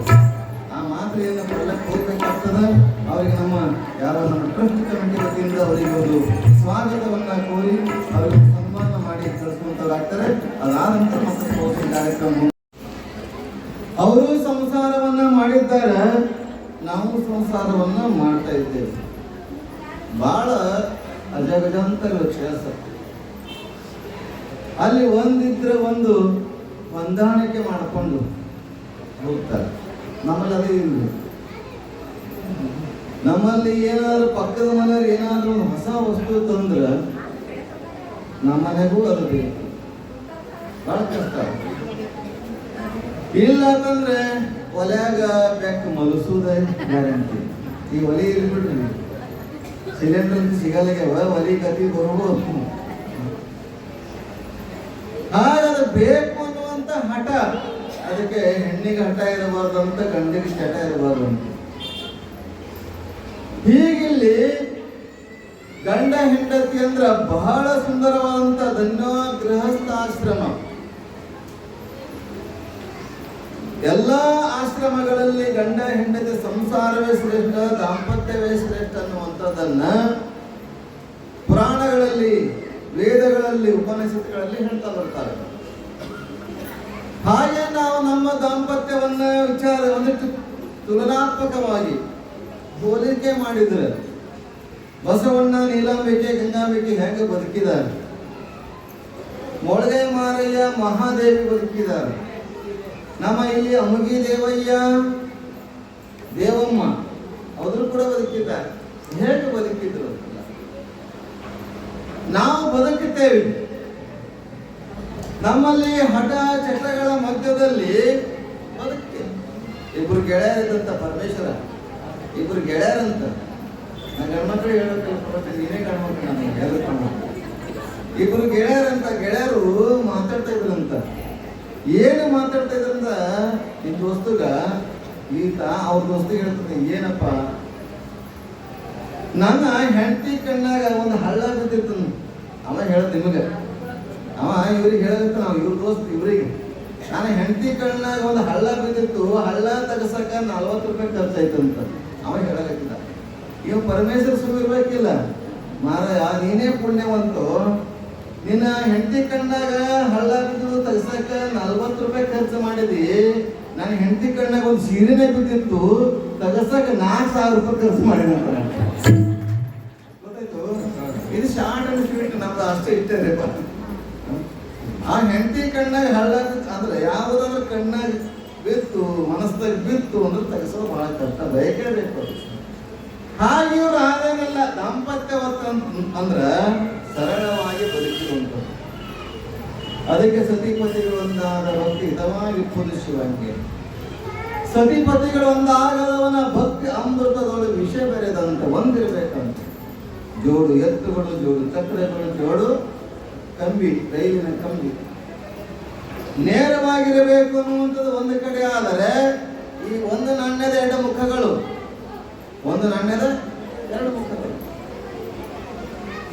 A: ಆ ಮಾತ್ರೆಯನ್ನು ಕೊಡಲಿಕ್ಕೆ ಹೋಗ್ಬೇಕಾಗ್ತದೆ. ಅವರಿಗೆ ನಮ್ಮ ಯಾರೋ ನಮ್ಮ ಟ್ರಸ್ಟ್ ಕಮಿಟಿ ವತಿಯಿಂದ ಅವರಿಗೆ ಒಂದು ಸ್ವಾಗತವನ್ನ ಕೋರಿ ಅವರಿಗೆ ಸನ್ಮಾನ ಮಾಡಿ ಕಳಿಸುವಂಥವ್ರಾಗ್ತಾರೆ. ಅದಾದ ನಂತರ ಮತ್ತೆ ಕಾರ್ಯಕ್ರಮ. ಅವರು ಸಂಸಾರವನ್ನ ಮಾಡಿದ್ದಾರೆ, ನಾವು ಸಂಸಾರವನ್ನ ಮಾಡ್ತಾ ಇದ್ದೇವೆ. ಬಹಳ ಅಜಗಜಾಂತರ ವ್ಯತ್ಯಾಸ. ಅಲ್ಲಿ ಒಂದಿದ್ರೆ ಒಂದು ಹೊಂದಾಣಿಕೆ ಮಾಡಿಕೊಂಡು ಹೋಗ್ತಾರೆ. ನಮ್ಮಲ್ಲಿ ಅದೇ ಇಲ್ಲ. ನಮ್ಮಲ್ಲಿ ಏನಾದ್ರು ಪಕ್ಕದ ಮನೆಯವ್ರು ಏನಾದ್ರು ಒಂದು ಹೊಸ ವಸ್ತು ತಂದ್ರೆ ನಮ್ಮನೆಗೂ ಅದು ಬೇಕು, ಬಹಳ ಕಷ್ಟ. ಇಲ್ಲ ಅಂತಂದ್ರೆ ಒಲೆಯಾಗ ಬೆಕ್ಕ ಮಲಸುವುದೇ ಗ್ಯಾರಂಟಿ. ಈ ಒಲೆ ಇರ್ಬಿಟ್ರಿ ಸಿಲಿಂಡರ್ ಅಂತ ಸಿಗಲ್ಲಾಗ್ಯಾವ, ಒಲಿ ಗತಿ ಬರ್ಬೋದು. ಹಾಗಾದ್ರೆ ಬೇಕು ಅನ್ನುವಂತ ಹಠ, ಅದಕ್ಕೆ ಹೆಣ್ಣಿಗೆ ಹಠ ಇರಬಾರ್ದು ಅಂತ, ಗಂಡಿಗೆ ಚಟ ಇರಬಾರ್ದು ಅಂತ. ಹೀಗಿಲ್ಲಿ ಗಂಡ ಹೆಂಡತಿ ಅಂದ್ರ ಬಹಳ ಸುಂದರವಾದಂತ ಧನ್ಯ ಗೃಹಸ್ಥಾಶ್ರಮ. ಎಲ್ಲ ಆಶ್ರಮಗಳಲ್ಲಿ ಗಂಡ ಹೆಂಡತಿ ಸಂಸಾರವೇ ಶ್ರೇಷ್ಠ, ದಾಂಪತ್ಯವೇ ಶ್ರೇಷ್ಠ ಅನ್ನುವಂಥದ್ದನ್ನ ಪುರಾಣಗಳಲ್ಲಿ, ವೇದಗಳಲ್ಲಿ, ಉಪನಿಷತ್ತುಗಳಲ್ಲಿ ಹೇಳ್ತಾ ಬರ್ತಾರೆ. ಹಾಗೆ ನಾವು ನಮ್ಮ ದಾಂಪತ್ಯವನ್ನ ವಿಚಾರ ಒಂದಿಷ್ಟು ತುಲನಾತ್ಮಕವಾಗಿ ಹೋಲಿಕೆ ಮಾಡಿದ್ರೆ ಬಸವಣ್ಣ, ನೀಲಾಂಬಿಕೆ, ಗಂಗಾಂಬಿಕೆ ಹೇಗೆ ಬದುಕಿದ್ದಾರೆ, ಮೊಳಗೈ ಮಾರಯ್ಯ, ಮಹಾದೇವಿ ಬದುಕಿದ್ದಾರೆ, ನಮ್ಮ ಇಲ್ಲಿ ಅಮುಗಿ ದೇವಯ್ಯ, ದೇವಮ್ಮ ಅವರು ಕೂಡ ಬದುಕಿದ್ದಾರೆ. ಹೇಗೆ ಬದುಕಿದ್ರು? ನಾವು ಬದುಕುತ್ತೇವೆ. ನಮ್ಮಲ್ಲಿ ಹಠ ಚಟಗಳ ಮಧ್ಯದಲ್ಲಿ ಬದುಕ್ತೇವೆ. ಇಬ್ರು ಗೆಳೆಯರಂತ ಪರಮೇಶ್ವರ, ಇಬ್ರು ಗೆಳೆಯರಂತ. ನಾನು ಗಂಡ್ಮಕ್ಳು ಹೇಳೋಕೆ ನೀನೇ ಗಂಡ್ಮಕ್ಳು, ನಾನು ಗೆಳೆಯರು. ಇಬ್ರು ಗೆಳೆಯರಂತ, ಗೆಳೆಯರು ಮಾತಾಡ್ತಾ ಇದ್ರಂತ. ಏನು ಮಾತಾಡ್ತಾ ಇದ್ರಂತ, ನಿಮ್ ದೋಸ್ತುಗ ಈತ ಅವ್ರ ದೋಸ್ತಿಗೆ ಹೇಳ್ತಾನೆ, ಏನಪ್ಪ ನನ್ನ ಹೆಂಡತಿ ಕಣ್ಣಾಗ ಒಂದು ಹಳ್ಳ ಬಿದ್ದಿರ್ತಾನ. ಅವ ಹೇಳ್ದ ನಿಮಗೆ, ಅವ ಇವ್ರಿಗೆ ಹೇಳಿರ್ತ, ನಾವು ಇವ್ರ ದೋಸ್ತ್ ಇವ್ರಿಗೆ, ನಾನು ಹೆಂಡತಿ ಕಣ್ಣಾಗ ಒಂದು ಹಳ್ಳ ಬಿದ್ದಿತ್ತು, ಹಳ್ಳ ತಗಸಕ 40 ರೂಪಾಯಿ ಖರ್ಚಾಯ್ತಂತ ಅವ ಹೇಳಕತ್ತಿದ್ದ. ಇವ್ ಪರಮೇಶ್ವರ ಸುಮ್ಮಿರ್ಬೇಕಿಲ್ಲ, ಮಾರಾಯ ನೀನೇ ಪುಣ್ಯವಂತು, ನಿನ್ನ ಹೆಂಡತಿ ಕಣ್ಣಾಗ ಹಳ್ಳ ಬಿದ್ದು ತಗಸಕ 40 ರೂಪಾಯಿ ಖರ್ಚು ಮಾಡಿದಿ. ನನ್ನ ಹೆಂಡತಿ ಕಣ್ಣಾಗ ಒಂದು ಸೀರೆನೇ ಬಿದ್ದಿತ್ತು, ತಗಸಕ 4,000 ರೂಪಾಯಿ ಖರ್ಚು ಮಾಡಿದ. ಗೊತ್ತಾಯ್ತು? ಇದು ಶಾರ್ಟ್ ಅಂಡ್ ಸ್ವೀಟ್, ನಮ್ದು ಅಷ್ಟೇ ಇಟ್ಟೇಪ್ಪ. ಆ ಹೆಂಡತಿ ಕಣ್ಣಾಗ ಹಳ್ಳ ಅಂದ್ರೆ ಯಾವುದಾದ್ರು ಕಣ್ಣಾಗ ಬಿತ್ತು, ಮನಸ್ಸಾಗ ಬಿತ್ತು ಅಂದ್ರೆ ತಗಸೋ ಬಹಳ ಕಷ್ಟ, ಬಯಕೆ ಬೇಕು. ಹಾಗೆ ಇವ್ರು ಹಾಗೇನಲ್ಲ, ದಾಂಪತ್ಯವತ್ತ ಅಂದ್ರ ಸರಳವಾಗಿ ಬದುಕಿರುವಂತ. ಅದಕ್ಕೆ ಸತಿಪತಿಗಳು ಒಂದಾದ ಭಕ್ತಿ ಹಿತವಾಗಿಪ್ಪುದು ಶಿವಂಗೆ. ಸತಿಪತಿಗಳು ಒಂದಾಗದವನ ಭಕ್ತಿ ಅಮೃತದೊಳಗೆ ವಿಷ ಬೆರೆದಂತ ಒಂದಿರಬೇಕಂತ. ಜೋಡು ಎತ್ತುಗಳು, ಜೋಡು ಚಕ್ರಗಳು, ಜೋಡು ಕಂಬಿ, ರೈಲಿನ ಕಂಬಿ ನೇರವಾಗಿರಬೇಕು ಅನ್ನುವಂಥದ್ದು ಒಂದು ಕಡೆ. ಆದರೆ ಈ ಒಂದು ನಾಣ್ಯದ 2 ಮುಖಗಳು, ಒಂದು ನಾಣ್ಯದ 2 ಮುಖಗಳು.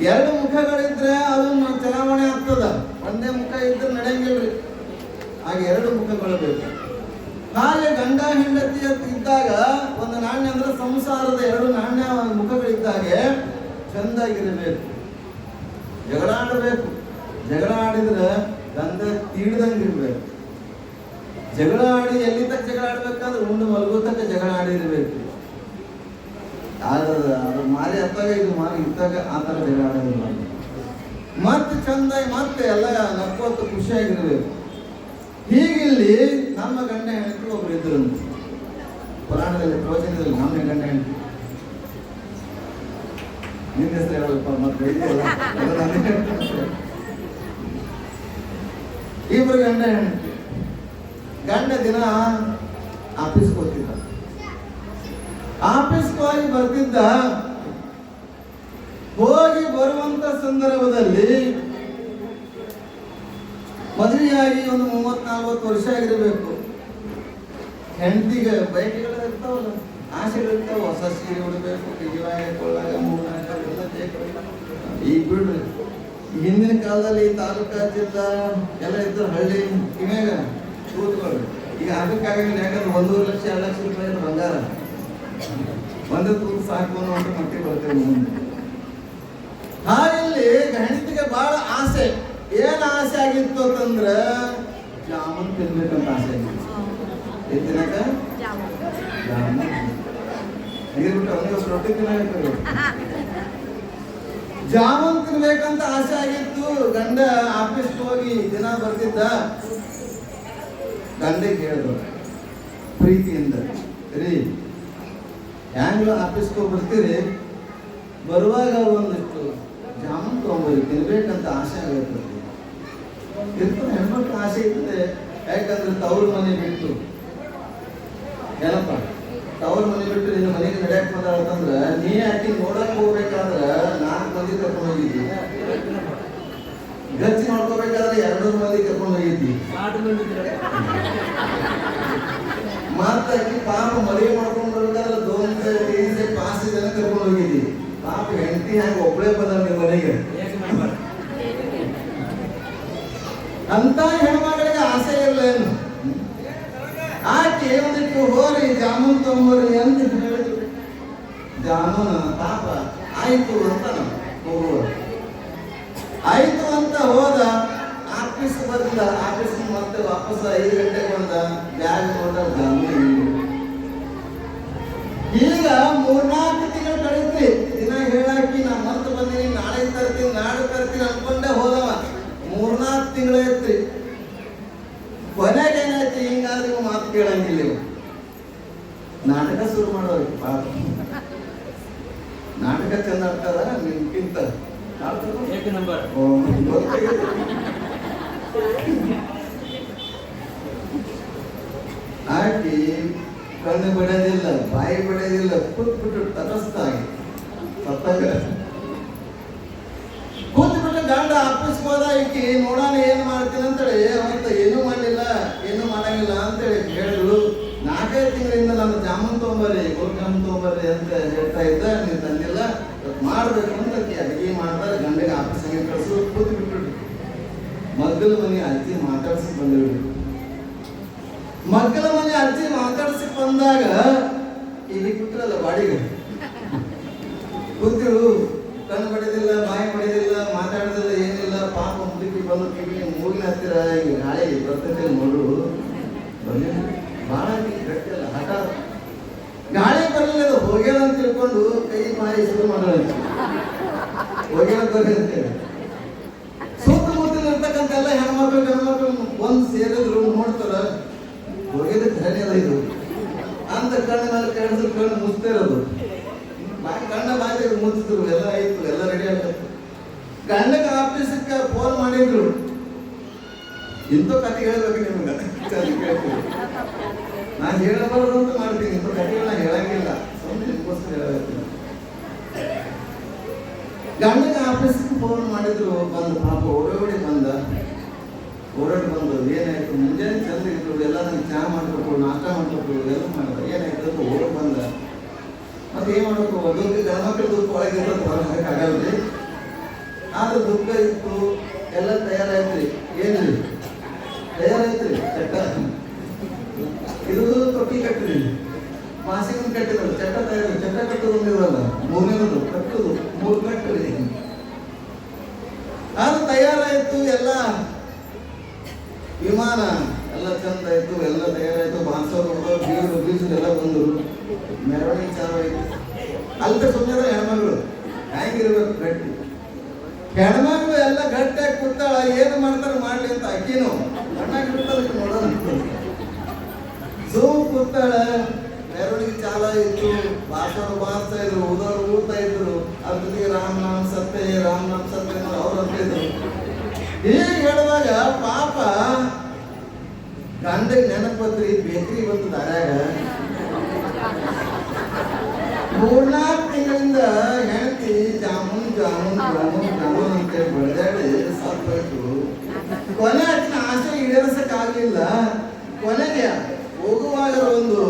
A: 2 ಮುಖಗಳಿದ್ರೆ ಅದು ಚಲಾವಣೆ ಆಗ್ತದ. ಒಂದೇ ಮುಖ ಇದ್ರೆ ನಡೆಯಂಗಿಲ್ರಿ. ಹಾಗೆ 2 ಮುಖಗಳು ಬೇಕು. ಹಾಗೆ ಗಂಡ ಹೆಂಡತಿ ಇದ್ದಾಗ ಒಂದು ನಾಣ್ಯ ಅಂದ್ರೆ ಸಂಸಾರದ 2 ನಾಣ್ಯ ಮುಖಗಳಿದ್ದಾಗೆ ಚಂದಾಗಿರಬೇಕು. ಜಗಳ ಆಡಬೇಕು. ಜಗಳ ಆಡಿದ್ರೆ ಗಂಧ ತೀಡ್ದಂಗಿರ್ಬೇಕು. ಜಗಳ ಆಡಿ ಎಲ್ಲಿ ತಕ್ಕ ಜಗಳ ಆಡ್ಬೇಕಾದ್ರೆ ಉಂಡು ಮಲಗೋ ತಕ್ಕ ಜಗಳ ಆಡಿರ್ಬೇಕು. ಅದು ಮಾರಿ ಹತ್ತಾಗ ಇದು ಮಾರಿ ಇದ್ದಾಗ ಆ ಥರ ಜಗಳ ಆಡೋದಿಲ್ಲ. ಮತ್ತೆ ಚಂದಾಗಿ ಮತ್ತೆ ಎಲ್ಲ ನಕ್ಕೋತ ಖುಷಿಯಾಗಿರ್ಬೇಕು. ಹೀಗಿಲ್ಲಿ ನಮ್ಮ ಗಂಡ ಹೆಂಡತಿ ಒಬ್ರು ಇದ್ರು ಪುರಾಣದಲ್ಲಿ ಪ್ರವಚನದಲ್ಲಿ ನಮ್ಮ ಗಂಡ ಹೆಂಡತಿ ನಿನ್ನ ಹೆಸರು ಹೇಳಲ್ಪ ಮತ್ತೆ ಇಬ್ರು ಗಂಡ ಹೆಂಡತಿ. ಗಂಡ ದಿನ ಆಫೀಸ್ಗೆ ಹೋಗ್ತಿದ್ದ. ಆಫೀಸ್ಗೆ ಹೋಗಿ ಬರ್ತಿದ್ದ. ಹೋಗಿ ಬರುವಂತ ಸಂದರ್ಭದಲ್ಲಿ ಮದುವೆಯಾಗಿ ಒಂದು 30-40 ವರ್ಷ ಆಗಿರಬೇಕು. ಹೆಂಡತಿಗೆ ಬಯಕೆಗಳು ಇರ್ತಾವಲ್ಲ, ಆಸೆಗಳಿರ್ತಾವ. ಹೊಸ ಸೀರೆ ಉಡಬೇಕು, ಕಿವಿಯಾಗ ಕೊಳ್ಳಾಗ ಮೂನಾಗ ಎಲ್ಲ ಬೇಕು. ಈಗ ಬಿಡ್ರಿ, ಹಿಂದಿನ ಕಾಲದಲ್ಲಿ ತಾಲೂಕಾ ಜಿಲ್ಲಾ ಎಲ್ಲ ಇದ್ರು ಹಳ್ಳಿ ಕಿವ್ಯಾಗ ಕೂತ್ಕೊಳ್ರಿ. ಈಗ ಅದಕ್ಕಾಗಂಗಿಲ್ಲ, ಯಾಕಂದ್ರೆ 1.5 ಲಕ್ಷ 2 ಲಕ್ಷ ರೂಪಾಯಿ ಬಂಗಾರ ಒಂದು ತೂತು ಸಾಕು ಅನ್ನೋ ಮಟ್ಟಿಗೆ ಬರ್ತೇವೆ ಮುಂದೆ. ಹಾಗೆಲ್ಲಿ ಹೆಂಡತಿಗೆ ಬಹಳ ಆಸೆ. ಏನ್ ಆಸೆ ಆಗಿತ್ತು ಅಂತಂದ್ರೆ ಜಾಮೂನ್ ತಿನ್ಬೇಕಂತ ಆಸೆ ಆಗಿತ್ತು. ತಿನ್ನಕ ಜಾಮೂನ್ ನೀರ್ಬಿಟ್ಟು ಅವನಿಗೆ ರೊಟ್ಟಿ ತಿನ್ನಬೇಕು. ಜಾಮೂನ್ ತಿನ್ಬೇಕಂತ ಆಸೆ ಆಗಿತ್ತು. ಗಂಡ ಆಫೀಸ್ಗೆ ಹೋಗಿ ದಿನ ಬರ್ತಿದ್ದ. ಗಂಡಿಗೆ ಹೇಳಿದ್ರು ಪ್ರೀತಿಯಿಂದ, ರೀ ಹ್ಯಾಂಗ್ಲೂ ಆಫೀಸ್ಗೆ ಹೋಗಿ ಬರ್ತೀರಿ, ಬರುವಾಗ ಒಂದಿಷ್ಟು ಜಾಮೂನ್ ತೊಗೊಂಬರಿ, ತಿನ್ಬೇಕಂತ ಆಸೆ ಆಗುತ್ತೆ. ಇರ್ತದೆ, ಹೆಣ್ಮಕ್ಳು ಆಸೆ ಇರ್ತದೆ. ಯಾಕಂದ್ರೆ ತವ್ರ ಮನೆ ಬಿಟ್ಟು ಏನಪ್ಪ ತವ್ರ ಮನೆ ಬಿಟ್ಟು ನಿನ್ನ ಮನೆಗೆ ನಡೆಯಕ್ಕೆ ಬಂದಾಳಂತಂದ್ರೆ ನೀ ಆಕಿ ನೋಡಕ್ ಹೋಗ್ಬೇಕಾದ್ರೆ 4 ಮಂದಿ ಕರ್ಕೊಂಡು ಹೋಗಿದ್ದಿ. ಗಚ್ಚಿ ಮಾಡ್ಕೋಬೇಕಾದ್ರೆ 200 ಮಂದಿ ಕರ್ಕೊಂಡು ಹೋಗಿದ್ದಿ. ಮತ್ತ ಆಕಿ ಪಾಪ ಮದುವೆ ಮಾಡ್ಕೊಂಡು ಬರ್ಬೇಕಾದ್ರೆ 2-3 ಜನ ಕರ್ಕೊಂಡು ಹೋಗಿದ್ದಿ. ಪಾಪ ಹೆಂಡತಿ ಹ್ಯಾಂಗ ಒಬ್ಬಳೇ ಬಂದ ನಿಮ್ಮ ಮನೆಗೆ. ಅಂತ ಹೆಣ್ಮಗಳಿಗೆ ಆಸೆ ಇರಲೇನು. ಆಕೆ ಒಂದಿಟ್ಟು ಹೋರಿ ಜಾಮೂನ್ ತೊಂಬರಿ ಅಂತ ಹೇಳಿದ್ರು. ಜಾಮೂನ್ ಪಾಪ ಆಯ್ತು ಅಂತ ಹೋಗುವ ಆಯ್ತು ಅಂತ ಹೋದ. ಆಫೀಸ್ ಬಂದ. ಆಫೀಸ್ ಮತ್ತೆ ವಾಪಸ್ 5 ಗಂಟೆಗೆ ಬಂದ. ಬ್ಯಾಗ್ ನೋಡ ಜಾಮೂನ್. ಈಗ 3-4 ತಿಂಗಳು ಕಳೀತ್ರಿ. ದಿನ ಹೇಳಾಕಿ ನಾ ಮತ್ತೆ ಬಂದೀನಿ, ನಾಳೆ ತರ್ತೀನಿ, ನಾಳೆ ತರ್ತೀನಿ ಅನ್ಕೊಂಡೆ ಹೋದವ. 3-4 ತಿಂಗಳು ಐತ್ರಿ. ಕೊನೆಗೆ ಏನಾಯ್ತು, ಹಿಂಗಾದ್ರೆ ಇವು ಮಾತು ಕೇಳಂಗಿಲ್ಲ. ಇವು ನಾಟಕ ಶುರು ಮಾಡೋರು. ಪಾಪ ನಾಟಕ ಚಂದ ಆಡ್ತಾರ ನಿಮ್ಗಿಂತ ಆಕಿ ಕಣ್ಣು ಬಿಡೋದಿಲ್ಲ, ಬಾಯಿ ಬಿಡೋದಿಲ್ಲ, ಕೂತ್ಬಿಟ್ಟು ತಟಸ್ಥಾಗಿ ಸತ್ತಾಗ ಕೂತ್ಬಿಟ್ಟು ಗಂಡ ಆಫೀಸ್ಗೆ ಹೋದ. ಈಕಿ ನೋಡೋಣ ಏನ್ ಮಾಡ್ತೀನಿ ಅಂತೇಳಿ ಅವತ್ತ ಏನೂ ಮಾಡಲಿಲ್ಲ, ಏನೂ ಮಾಡಂಗಿಲ್ಲ ಅಂತೇಳಿ ಹೇಳಿದ್ರು. 4-5 ತಿಂಗಳಿಂದ ನಾನು ಜಾಮೂನ್ ತೊಗೊಂಬರ್ರಿ, ಗುಲಾಬ್ ಜಾಮೂನ್ ತೊಗೊಂಬರ್ರಿ ಅಂತ ಹೇಳ್ತಾ ಇದ್ದ. ನೀವು ತಂದಿಲ್ಲ, ಮಾಡ್ಬೇಕು ಅಂತ ಅಡಿಗೆ ಮಾಡ್ತಾರೆ. ಗಂಡಿಗೆ ಆಫೀಸಿಗೆ ಕಳಿಸು. ಕೂತ್ ಬಿಟ್ಬಿಟ್ಟು ಮಗ್ಗಲ ಮನೆ ಅಜ್ಜಿ ಮಾತಾಡ್ಸಕ್ ಬಂದಿರು. ಮಗ್ಗಲ ಮನೆ ಅಜ್ಜಿ ಮಾತಾಡ್ಸಕ್ ಬಂದಾಗ ಇಲ್ಲಿ ಕೂತ್ರಲ್ಲ ಬಾಡಿಗೆ ಕೂತಿರು. ಕಣ್ಣು ಬಡಿದಿಲ್ಲ, ಬಾಯಿ ಬಡಿದಿಲ್ಲ, ಮಾತಾಡೋದಿಲ್ಲ, ಏನಿಲ್ಲ. ಪಾಪ ಮುದುಕಿ ಬಂದು ಕಿವಿ ಮೂಗಿನ ಹತ್ತಿರ ಈಗ ಗಾಳಿ ಬರ್ತೈತೆ ನೋಡು. ಭಾಳ ಗಟ್ಟಿಲ್ಲ, ಹಠ. ಗಾಳಿ ಬರಲಿಲ್ಲ, ಅದು ಹೋಗ್ಯಾರ ಅಂತ ತಿಳ್ಕೊಂಡು ಕೈ ಬಾಯಿ ಶುರು ಮಾಡೋಣ. ಹೋಗ್ಯಾರ ಅಂತೇಳಿ ಸುತ್ತಮುತ್ತಲ ಇರ್ತಕ್ಕಂಥ ಎಲ್ಲ ಹೆಣ್ಮಕ್ಳು ಗಂಡ್ಮಕ್ಳು ಬಂದು ಸೇರಿದ್ರು. ನೋಡ್ತಾರ ಹೋಗಿದ ಧನ್ಯ ಅದ ಇದು ಅಂತ ಕಣ್ಣು ಮೇಲೆ ಕಳಿಸಿದ್ರು. ಕಣ್ಣು ಮುಚ್ತಿರೋದು, ಗಂಡ ಬಾಯಿ ಮುಚ್ಚಿದ್ರು. ಎಲ್ಲ ಆಯ್ತು, ಎಲ್ಲ ರೆಡಿ ಆಗ್ತದೆ. ಗಂಡಗ ಆಫೀಸಕ್ಕೆ ಫೋನ್ ಮಾಡಿದ್ರು. ಇಂಥ ಕತೆ ಹೇಳ್ಬೇಕು ನಿಮ್ಗೆ, ಕೇಳ್ತೀವಿ. ನಾನು ಹೇಳಬಾರ್ದು ಅಂತ ಮಾಡ್ತೀನಿ. ಇಂಥ ಕತೆಗಳನ್ನ ಹೇಳಂಗಿಲ್ಲ, ಸುಮ್ಮನೆ ನಿಮ್ಗೋಸ್ಕರ ಹೇಳಬೇಕು. ಗಂಡಗ ಆಫೀಸಕ್ಕೆ ಫೋನ್ ಮಾಡಿದ್ರು. ಬಂದು ಪಾಪ ಓಡೋಡಿ ಬಂದು ಏನಾಯ್ತು, ಮುಂಜಾನೆ ಚಂದ ಇದ್ರು, ಎಲ್ಲ ನಂಗೆ ಚಹಾ ಮಾಡ್ಬೇಕು, ನಾಷ್ಟ ಮಾಡ್ಬೇಕು, ಎಲ್ಲ ಮಾಡಿದ. ಏನಾಯ್ತು ಅಂತ ಓಡೋಡಿ ಬಂದ. ಮತ್ತೆ ಏನ್ ಮಾಡ್ಬೇಕು, ದುಃಖ ಗಣಮಕ್ಳ ದುಃಖ ಒಳಗೆ ಆಗಲ್ರಿ. ಆದ್ರೆ ದುಃಖ ಇತ್ತು, ಎಲ್ಲ ತಯಾರಾಯ್ತ್ರಿ. ಏನ್ರಿ ತಯಾರಾಯ್ತ್ರಿ? ಚಟ್ಟ ಇದು ತೊಟ್ಟಿ ಕಟ್ಟಿರಿ, ಮಾಸಿನ ಕಟ್ಟಿದ್ರು. ಚಟ್ಟ ತಯಾರು, ಚಟ್ಟ ಕಟ್ಟೋದಿರಲ್ಲ, 3ನೇದು ಕಟ್ಟುದು, 3 ಕಟ್ಟಿರಿ. ಅದು ತಯಾರಾಯ್ತು. ಎಲ್ಲ ವಿಮಾನ ಎಲ್ಲ ಚಂದ ಆಯ್ತು, ಎಲ್ಲ ವಿಚಾರ ಐತಿ ಅಲ್ಪ ಸುಮ್ಮನೆ ಹೆಣ್ಮಗಳು ಹೆಂಗಿರ್ಬೇಕು ಗಟ್ಟಿ ಹೆಣ್ಮಗಳು ಎಲ್ಲ ಗಟ್ಟಿಯಾಗಿ ಕೂತಾಳ ಏನು ಮಾಡ್ತಾರ ಮಾಡ್ಲಿ ಅಂತ ಅಕ್ಕಿನೂ ಗಣ್ಣಾಗಿರ್ತದಕ್ಕೆ ನೋಡೋಣ ಸೋಮ್ ಕೂತಾಳ ಮೆರವಣಿಗೆ ಚಾಲ ಇತ್ತು ಭಾಷಣ ಬಾರಿಸ್ತಾ ಇದ್ರು ಓದೋರು ಊದ್ತಾ ಇದ್ರು ಅದ್ರ ಜೊತೆಗೆ ರಾಮನಾಮ ಸತ್ಯ ರಾಮನಾಮ ಸತ್ಯ ಅವ್ರು ಅಂತಿದ್ರು ಹೀಗೆ ಹೇಳುವಾಗ ಪಾಪ ಗಂಡಗೆ ನೆನಪತ್ರಿ ಬೇಕ್ರಿ ಬಂತು ದಾರ್ಯಾಗ 3-4 ತಿಂಗಳಿಂದ ಹೆಂಡತಿ ಜಾಮೂನ್ ಜಾಮೂನ್ ಜಾಮೂನ್ ಜಾಮೂನ್ ಅಂತೇಳಿ ಬಡ್ದಾಡಿ ಸತ್ತೋಯ್ತು ಕೊನೆ ಅಚ್ಚಿನ ಆಸೆ ಈಡೇರಿಸಕ್ ಆಗ್ಲಿಲ್ಲ ಕೊನೆಗೆ ಹೋಗುವಾಗ ಒಂದು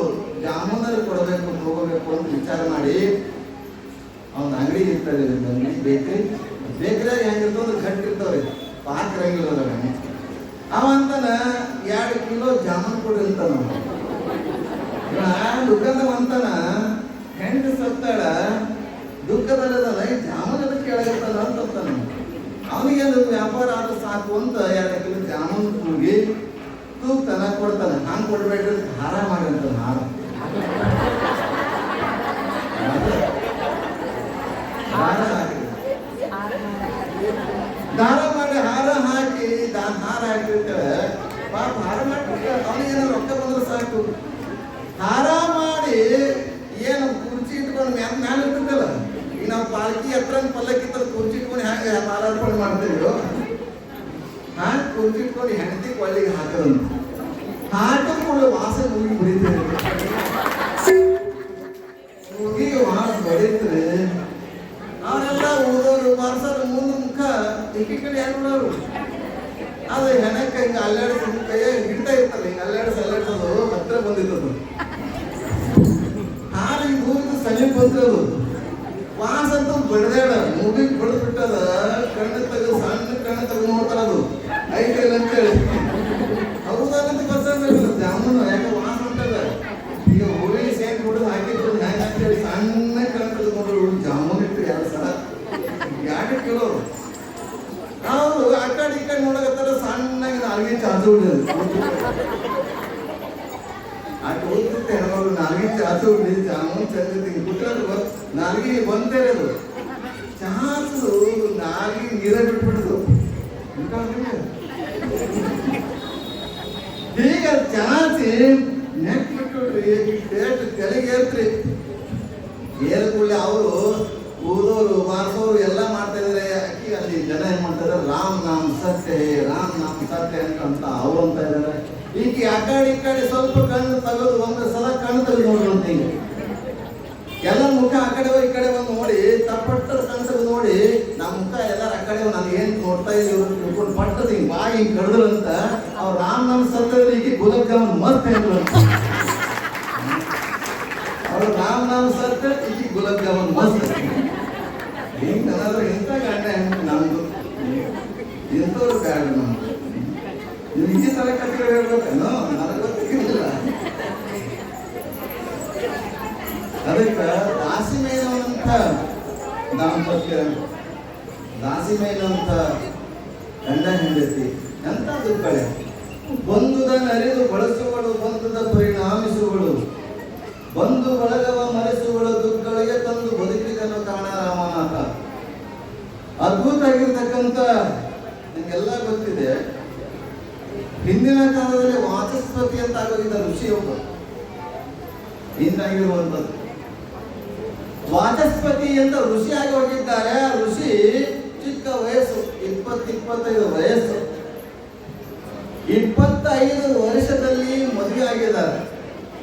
A: ಜಾಮೂನಲ್ಲಿ ಕೊಡಬೇಕು ಅಂತ ಹೋಗಬೇಕು ಅಂತ ವಿಚಾರ ಮಾಡಿ ಅವನ ಅಂಗಡಿ ಇರ್ತಾರೆ ಅಂಗಡಿ ಬೇಕ್ರಿಯಾಗ ಹೆಂಗಿರ್ತಾವ ಅಂದ್ರೆ ಗಟ್ಟಿ ಇರ್ತಾವ್ರಿ ಪಾಕ್ರಂಗಿಲ್ಲ ಅವ ಅಂತಾನ 2 ಕಿಲೋ ಜಾಮೂನ್ ಕೊಡ್ರಿ ಅಂತಾನ ದುಕಾನದವ ಅಂತಾನ ಹೆಂಡು ಸತ್ತಾಳ ದುಃಖದಲ್ಲದಲ್ಲ ಜಾಮೂನ್ ಅದಕ್ಕೆ ಕೇಳಾಗತ್ತಾನ ಅಂತಾನ ಅವನಿಗೆ ಅದು ವ್ಯಾಪಾರ ಆದ್ರೂ ಸಾಕು ಅಂತ 2 ಕಿಲೋ ಜಾಮೂನ್ ಕೂಗಿ ತೂಗ್ತಾನ ಕೊಡ್ತಾನ ಹಂಗೆ ಕೊಡ್ಬೇಡ್ರಿ ಹಾರ ಮಾಡಿರ್ತಾನ ಹಾರ ಹಾಕಿ ದಾರ ಮಾಡಿ ಹಾರ ಹಾಕಿ ಹಾರ ಹಾಕಿರ್ತೇವೆ ಪಾಪ ಹಾರ ಮಾಡ್ಬಿಟ್ರೆ ಅವನಿಗೇನೋ ರೊಕ್ಕ ಬಂದ್ರೆ ಸಾಕು ಹಾರ ಮಾಡಿ ಏನು ಕುರ್ಚಿ ಇಟ್ಕೊಂಡು ಮ್ಯಾಲ ಇರ್ತದಲ್ಲ ಈಗ ನಾವು ಪಾಲ್ಕಿ ಹತ್ರ ಪಲ್ಲಕ್ಕಿ ತರ ಕುರ್ಚಿ ಇಟ್ಕೊಂಡು ಹೆಂಗೆ ಮಾಲಾರ್ಪಣೆ ಮಾಡ್ತೇವೆ ಹಾಗೆ ಕುರ್ಚಿ ಇಟ್ಕೊಂಡು ಹೆಂಡತಿ ಕೊಳ್ಳಿಗೆ ಹಾಕೋದಂತ ಹಾಕಿಕೊಂಡು ವಾಸ ಮುಗಿ ಬಡಿತೇವೆ ಮುಗಿಗೆ ವಾಸ ಬಡಿತ್ರೆ ಅವರೆಲ್ಲ ಓದೋರು ಬಾರ್ಸೋರು ಮುಂದೆ ಮುಖ ಈ ಕಡೆ ಯಾರು ನೋಡೋರು ಅದು ಹೆಣಕ್ಕೆ ಹಿಂಗೆ ಅಲ್ಲಾಡಿಸಿ ಕೈಯಾಗ ಹಿಡ್ತಾ ಇರ್ತಲ್ಲ ಹಿಂಗೆ ಅಲ್ಲಾಡಿಸೋದು ಹತ್ರ ಬಂದಿದ್ದದು ಹಾಲು ಹಿಂಗೆ ಹೋಗಿದ್ದು ಸಮೀಪ ಬಂದಿರೋದು ವಾಸ ಅಂತ ಬಡ್ದಾಡ ಮುಗಿಗೆ ಬಡ್ದು ಬಿಟ್ಟದ ಕಣ್ಣು ತೆಗೆದು ಸಣ್ಣ ಕಣ್ಣು ತೆಗೆದು ನೋಡ್ತಾರ ಅದು ಐತಿಲ್ಲ ಅಂತೇಳಿ ಹೌದಂತ ಗೊತ್ತಾಗಲ್ಲ ಜಾಮೂನು ಯಾಕೆ ವಾಸ ಉಂಟದ ಈಗ ಹೋಳಿ ಸೇರಿ ಕುಡಿದು ಹಾಕಿದ್ರು ಹೆಂಗೆ ಅಂತೇಳಿ ಸಣ್ಣ ಕಣ್ಣು ತೆಗೆದುಕೊಂಡು ಜಾಮೂನ್ ಇಟ್ಟು 2 ಸಲ 2 ಕಿಲೋ ಅವರು ಆ ಕಡೆ ಈ ಕಡೆ ನೋಡಕತ್ತಾರ ಸಣ್ಣಗೆ ನಾಲ್ಗೆ ಚಾಚು ಬಿಡೋದು ಆ ಹೋಗ್ತಿರ್ತೆ ಹೆಣ್ಮಗಳು ನಾಲ್ಗೆ ಚಾಚು ಬಿಡಿ ಜಾಮೂನ್ ಚಂದ ಕುಟ್ಟ ನಾಲ್ಗೆ ಬಂದೇ ಅದು ಚಾಚು ನಾಲ್ಗೆ ನೀರ ಬಿಟ್ಬಿಡುದು ಈಗ ಚಾಚಿ ನೆಕ್ ಬಿಟ್ಬಿಡ್ರಿ ಪೇಟ್ ತಲೆಗೇರ್ತ್ರಿ ಏರ್ಕೊಳ್ಳಿ ಅವರು ಓದೋರು ಬಾರಿಸೋರು ಎಲ್ಲ ಮಾಡ್ತಾ ಇದಾರೆ ಅಕ್ಕಿ ಅಲ್ಲಿ ಜನ ಏನ್ ಮಾಡ್ತಾರೆ ರಾಮ್ ನಾಮ್ ಸತ್ಯ ಅಂತ ಅವ್ರು ಅಂತ ಇದಾರೆ ಈಗ ಆ ಕಡೆ ಈ ಕಡೆ ಸ್ವಲ್ಪ ಕಣ್ಣು ತೆಗೆದು ಒಂದು ಸಲ ಕಣ್ಣು ತೆಗೆದು ನೋಡ್ರಿ ಅಂತ ಹಿಂಗೆ ಎಲ್ಲ ಮುಖ ಆ ಕಡೆ ಈ ಕಡೆ ಬಂದು ನೋಡಿ ತಪ್ಪಟ್ಟ ಕಣ್ಣು ತೆಗೆದು ನೋಡಿ ನಮ್ಮ ಮುಖ ಎಲ್ಲಾರು ಆ ಕಡೆ ನಾನು ಏನ್ ನೋಡ್ತಾ ಇದ್ದೀವಿ ಪಟ್ಟದ ಹಿಂಗೆ ಬಾಯಿ ಹಿಂಗೆ ಕಡ್ದ್ರು ಅಂತ ಅವ್ರು ರಾಮ್ ನಾಮ್ ಸತ್ಯ ಈಗ ಗುಲಾಬ್ ಜಾಮೂನ್ ಮಸ್ತ್ ಹೇಳಿದ್ರು ಅಂತ ಅವ್ರು ರಾಮ್ ನಾಮ್ ಸತ್ಯ ಈಗ ಗುಲಾಬ್ ಜಾಮೂನ್ ಮಸ್ತ್ ಹಿಂಗೆ ನನಗೆ ಇಂಥ ಗಂಡ ಹೆಂಗೆ ನಮ್ದು ಇಂಥವ್ರು ಬೇಡ ನಮ್ದು ನೀವು ಈ ಥರ ಕಥೆಗಳು ಹೇಳ್ಬೇಕೇನೋ ನನಗೆ ಗೊತ್ತಿಲ್ಲ ಅದಕ್ಕೆ ದಾಸಿಮೇನಂತ ದಾಂಪತ್ಯ ದಾಸಿಮೇನಂತ ಗಂಡ ಹೆಂಡತಿ ಎಂಥ ದುಃಖಳೆ ಬಂಧುದನ್ನು ಅರಿದು ಬಳಸುವಳು ಬಂಧುದ ಪರಿಣಾಮಿಸುವಳು ಬಂಧು ಬಳಗವ ಮರೆಸುವಳು ದುಃಖಗಳಿಗೆ ತಂದು ಬದುಕಿದನು ಕಾಣ ರಾಮನಾಥ ಅದ್ಭುತ ಆಗಿರ್ತಕ್ಕಂಥ ನಿಮಗೆಲ್ಲ ಗೊತ್ತಿದೆ ಹಿಂದಿನ ಕಾಲದಲ್ಲಿ ವಾಚಸ್ಪತಿ ಅಂತ ಆಗೋಗಿದ್ದ ಋಷಿಯೊಬ್ಬ ಹಿಂದಾಗಿರುವಂಥದ್ದು ವಾಚಸ್ಪತಿ ಅಂತ ಋಷಿಯಾಗಿ ಹೋಗಿದ್ದಾರೆ ಆ ಋಷಿ ಚಿಕ್ಕ ವಯಸ್ಸು 20-25 ವಯಸ್ಸು 25 ವರ್ಷದಲ್ಲಿ ಮದುವೆ ಆಗಿದ್ದಾರೆ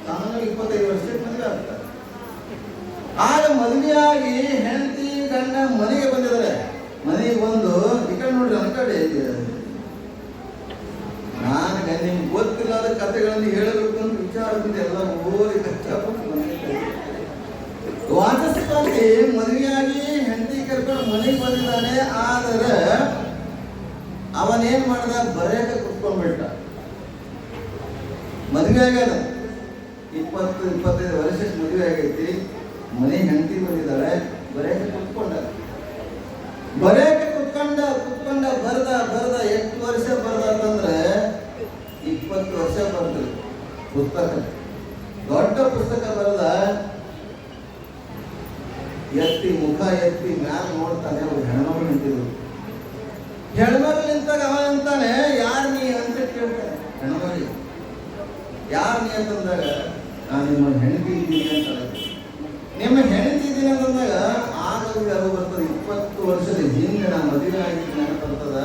A: ಸಾಮಾನ್ಯ 25 ವರ್ಷಕ್ಕೆ ಮದುವೆ ಆಗ್ತಾರೆ ಆಗ ಮದುವೆಯಾಗಿ ಹೆಂಡತಿ ಗಂಡ ಮನೆಗೆ ಬಂದಿದ್ದಾರೆ ಮನೆಗೆ ಬಂದು ಈ ಕಡೆ ನೋಡ್ರಿ ನನ್ನ ಕಡೆ ನಾನು ನಿಮ್ಗೆ ಗೊತ್ತಿಲ್ಲದ ಕಥೆಗಳನ್ನು ಹೇಳಬೇಕು ಅಂತ ವಿಚಾರದಿಂದ ಎಲ್ಲ ಓದಿ ಕಷ್ಟಪಟ್ಟು ವಾಚಸ್ಪತಿ ಮದುವೆಯಾಗಿ ಹೆಂಡತಿ ಕರ್ಕೊಂಡು ಮನೆಗೆ ಬಂದಿದ್ದಾನೆ ಆದರೆ ಅವನೇನ್ ಮಾಡ್ದ ಬರೆಯಕ ಕುತ್ಕೊಂಡ್ಬಿಟ್ಟ ಮದುವೆ ಆಗ್ಯದ 20-25 ವರ್ಷಕ್ಕೆ ಮದುವೆ ಆಗೈತಿ ಮನೆ ಹೆಂಡತಿ ಬಂದಿದ್ದಾಳೆ ಬರೆಯಕ ಕುತ್ಕೊಂಡ ಬರ್ದ ಎಷ್ಟು ವರ್ಷ ಬರ್ದ ಅಂತಂದ್ರೆ 20 ವರ್ಷ ಬರ್ದ್ರಿ ಪುಸ್ತಕ ದೊಡ್ಡ ಪುಸ್ತಕ ಬರೆದ ಎತ್ತಿ ಮುಖ ಎತ್ತಿ ಮ್ಯಾಲ ನೋಡ್ತಾನೆ. ಅವ್ರು ಹೆಣ್ಮಗಳು ನಿಂತಿದ್ರು. ಹೆಣ್ಮಗಳು ನಿಂತಾಗ ಅವ ಅಂತಾನೆ, ಯಾರು ನೀ ಅಂತ ಕೇಳ್ತಾನೆ. ಹೆಣ್ಮಗಳಿಗೆ ಯಾರು ನೀ ಅಂತಂದಾಗ, ನಾನು ನಿಮ್ಮ ಹೆಂಡತಿ ಇದ್ದೀನಿ ಅಂತ. ನಿಮ್ಮ ಹೆಂಡತಿ ಇದ್ದೀನಿ ಅಂತಂದಾಗ ಆಗ ಅದು ಬರ್ತದೆ. 20 ವರ್ಷದ ಹಿಂದೆ ನಾನು ಮದುವೆ ಆಗಿದ್ದೀನಿ ಅಂತ ಬರ್ತದ.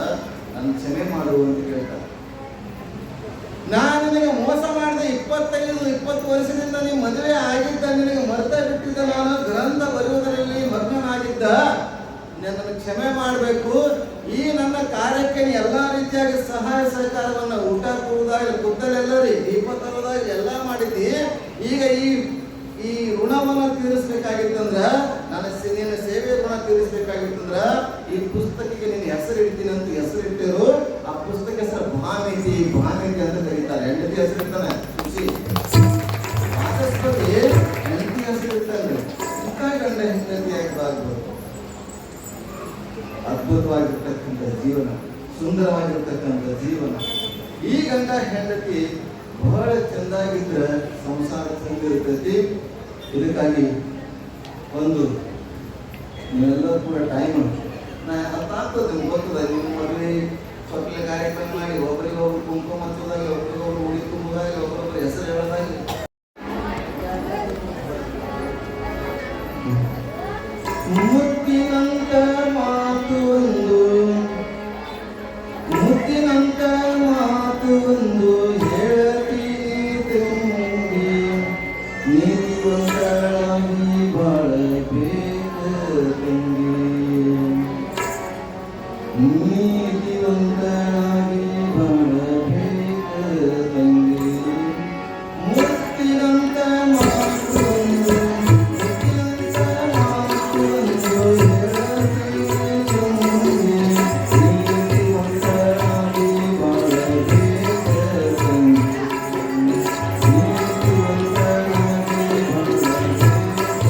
A: ನನ್ನ ಕ್ಷಮೆ ಮಾಡು ಅಂತ ಕೇಳ್ತಾರೆ. ನಾನು ನಿನಗೆ ಮೋಸ ಮಾಡಿದೆ, 25-20 ವರ್ಷದಿಂದ ನೀವು ಮದುವೆ ಆಗಿದ್ದ, ನಿನಗೆ ಮರ್ತ ಬಿಟ್ಟಿದ್ದ, ನಾನು ಗ್ರಂಥ ಬರೆಯುವುದರಲ್ಲಿ ಮಗ್ನನಾಗಿದ್ದ, ನನ್ನನ್ನು ಕ್ಷಮೆ ಮಾಡಬೇಕು. ಈ ನನ್ನ ಕಾರ್ಯಕ್ಕೆ ಎಲ್ಲ ರೀತಿಯಾಗಿ ಸಹಾಯ ಸಹಕಾರವನ್ನು, ಊಟ ಕೊಡುವುದಾಗಲಿ, ಕುತ್ತಲೆಲ್ಲರಿ ದೀಪ ತರುವುದಾಗಲಿ ಎಲ್ಲ ಮಾಡಿದ್ದಿ. ಈಗ ಈ ಋಣವನ್ನು ತೀರಿಸ್ಬೇಕಾಗಿತ್ತಂದ್ರ, ನನ್ನ ನಿನ್ನ ಸೇವೆ ಋಣ ತೀರಿಸ್ಬೇಕಾಗಿತ್ತಂದ್ರ ಈ ಪುಸ್ತಕಕ್ಕೆ ನಿನ್ನ ಹೆಸರು ಇಡ್ತೀನಿ ಅಂತ ಹೆಸರು ಇಟ್ಟಿರು. ಆ ಪುಸ್ತಕ ಹೆಸರು ಭಾಮಿತಿ ಅಂತ ಕರೀತಾರೆ. ಹೆಂಡತಿ ಹೆಸರು ಇರ್ತಾನೆ ಖುಷಿ, ವಾಚಸ್ಪತಿ ಹೆಂಡತಿ ಹೆಸರು ಇರ್ತಾನೆ. ಇಂಥ ಗಂಡ ಹೆಂಡತಿಯಾಗಿ ಬಾಳ್ಬೋದು. ಅದ್ಭುತವಾಗಿರ್ತಕ್ಕಂಥ ಜೀವನ, ಸುಂದರವಾಗಿರ್ತಕ್ಕಂಥ ಜೀವನ. ಈ ಗಂಡ ಹೆಂಡತಿ ಬಹಳ ಚೆಂದಾಗಿದ್ರೆ ಸಂಸಾರ ಚಂದ ಇರ್ತೈತಿ. ಇದಕ್ಕಾಗಿ ಒಂದು ನೀವೆಲ್ಲರೂ ಕೂಡ ಟೈಮ್ ಅರ್ಥಾಗ್ತದೆ, ನಿಮ್ಗೆ ಗೊತ್ತದ. ನಿಮ್ಮ ಮದುವೆ ಸ್ವಪ್ನ ಕಾರ್ಯಕ್ರಮ ಮಾಡಿ ಒಬ್ಬರಿಗೊಬ್ರು ಕುಂಕುಮ ಹಚ್ಚೋದಾಗಿ, ಒಬ್ಬರಿಗೊಬ್ರು ಉಳಿ ತುಂಬುದಾಗಿ, ಒಬ್ಬರೊಬ್ಬರು ಹೆಸರು ಹೇಳೋದಾಗಿ, ಮುತ್ತಿನಂತ ಮಾತು ಒಂದು, ಮುತ್ತಿನಂತ ಮಾತು ಒಂದು ಹೇಳ್ತೀನಿ ತಂಗಿ, ನೀತಿ ಒಂದಾಗಿ ಬಾಳಬೇಕು ತಂಗಿ, ನೀತಿ ಒಂದಾಗಿ ಬಾಳಬೇಕು ತಂಗಿ. ಮುತ್ತಿನಂತ ಮಾತು ಒಂದು, ಮುತ್ತಿನಂತ ಮಾತು ಒಂದು ಹೇಳ್ತೀನಿ ತಂಗಿ, ನೀತಿ ಒಂದಾಗಿ ಬಾಳಬೇಕು ತಂಗಿ, ನೀತಿ ಒಂದಾಗಿ ಬಾಳಬೇಕು ತಂಗಿ.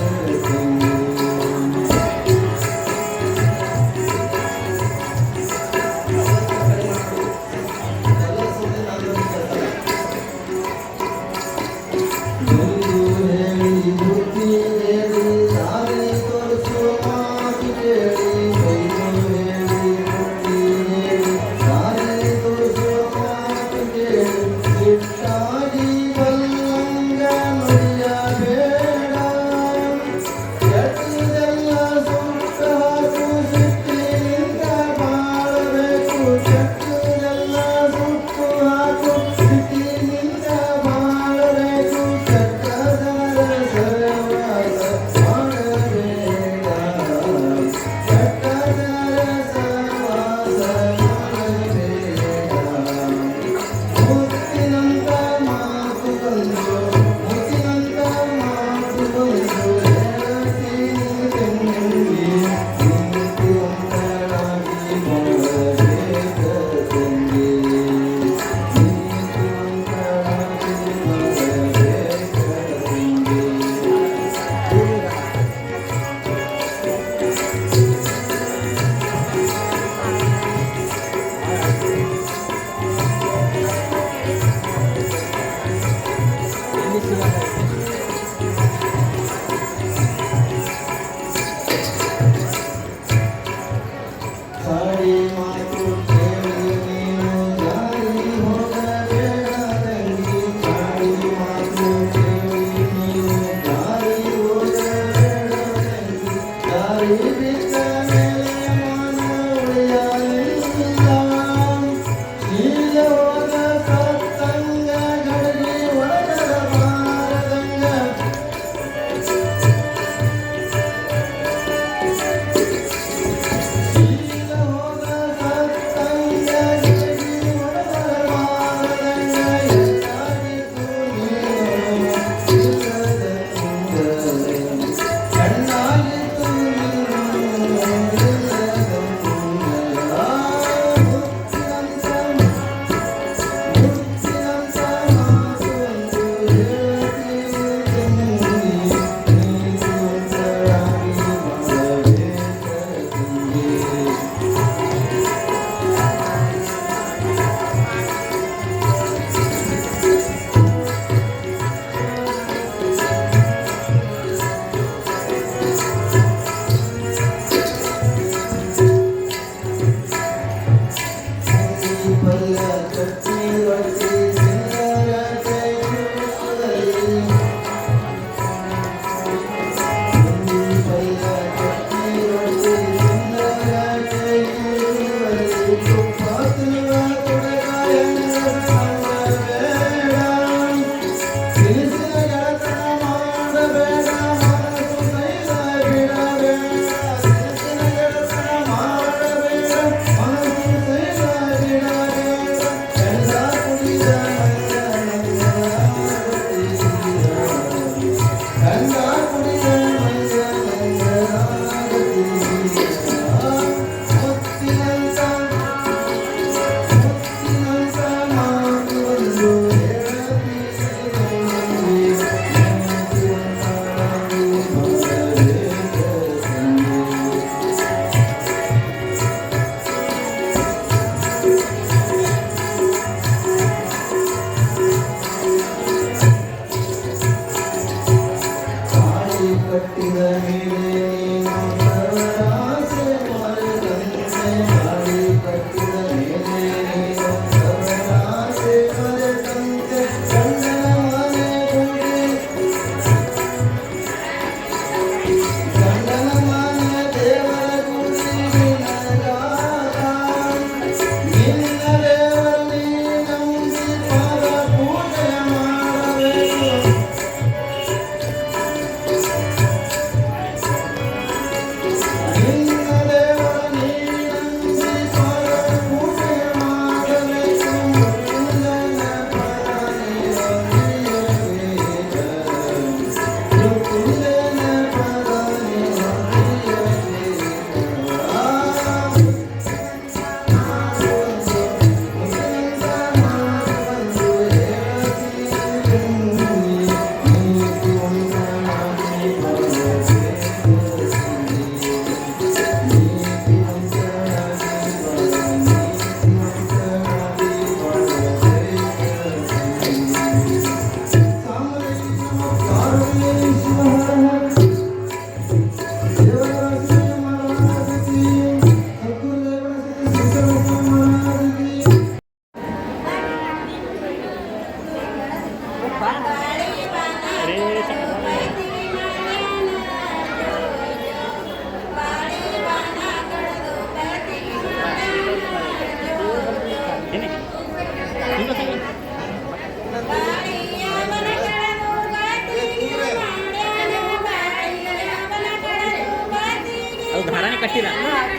B: ಅದು ಧಾರಾನೇ ಕಟ್ಟಿಲ್ಲ,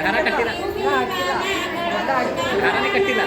B: ಧಾರ ಕಟ್ಟಿಲ್ಲ, ಧಾರಾನೇ ಕಟ್ಟಿಲ್ಲ.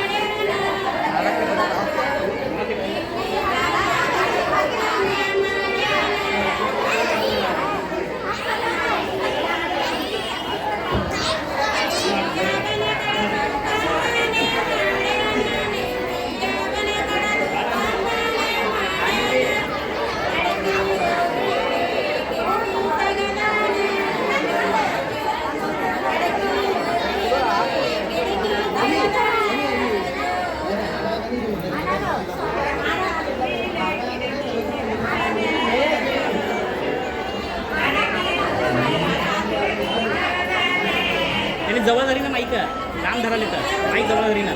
B: जवळ धरी ना माईक, लांब धराले तर माईक जवळ धरी ना,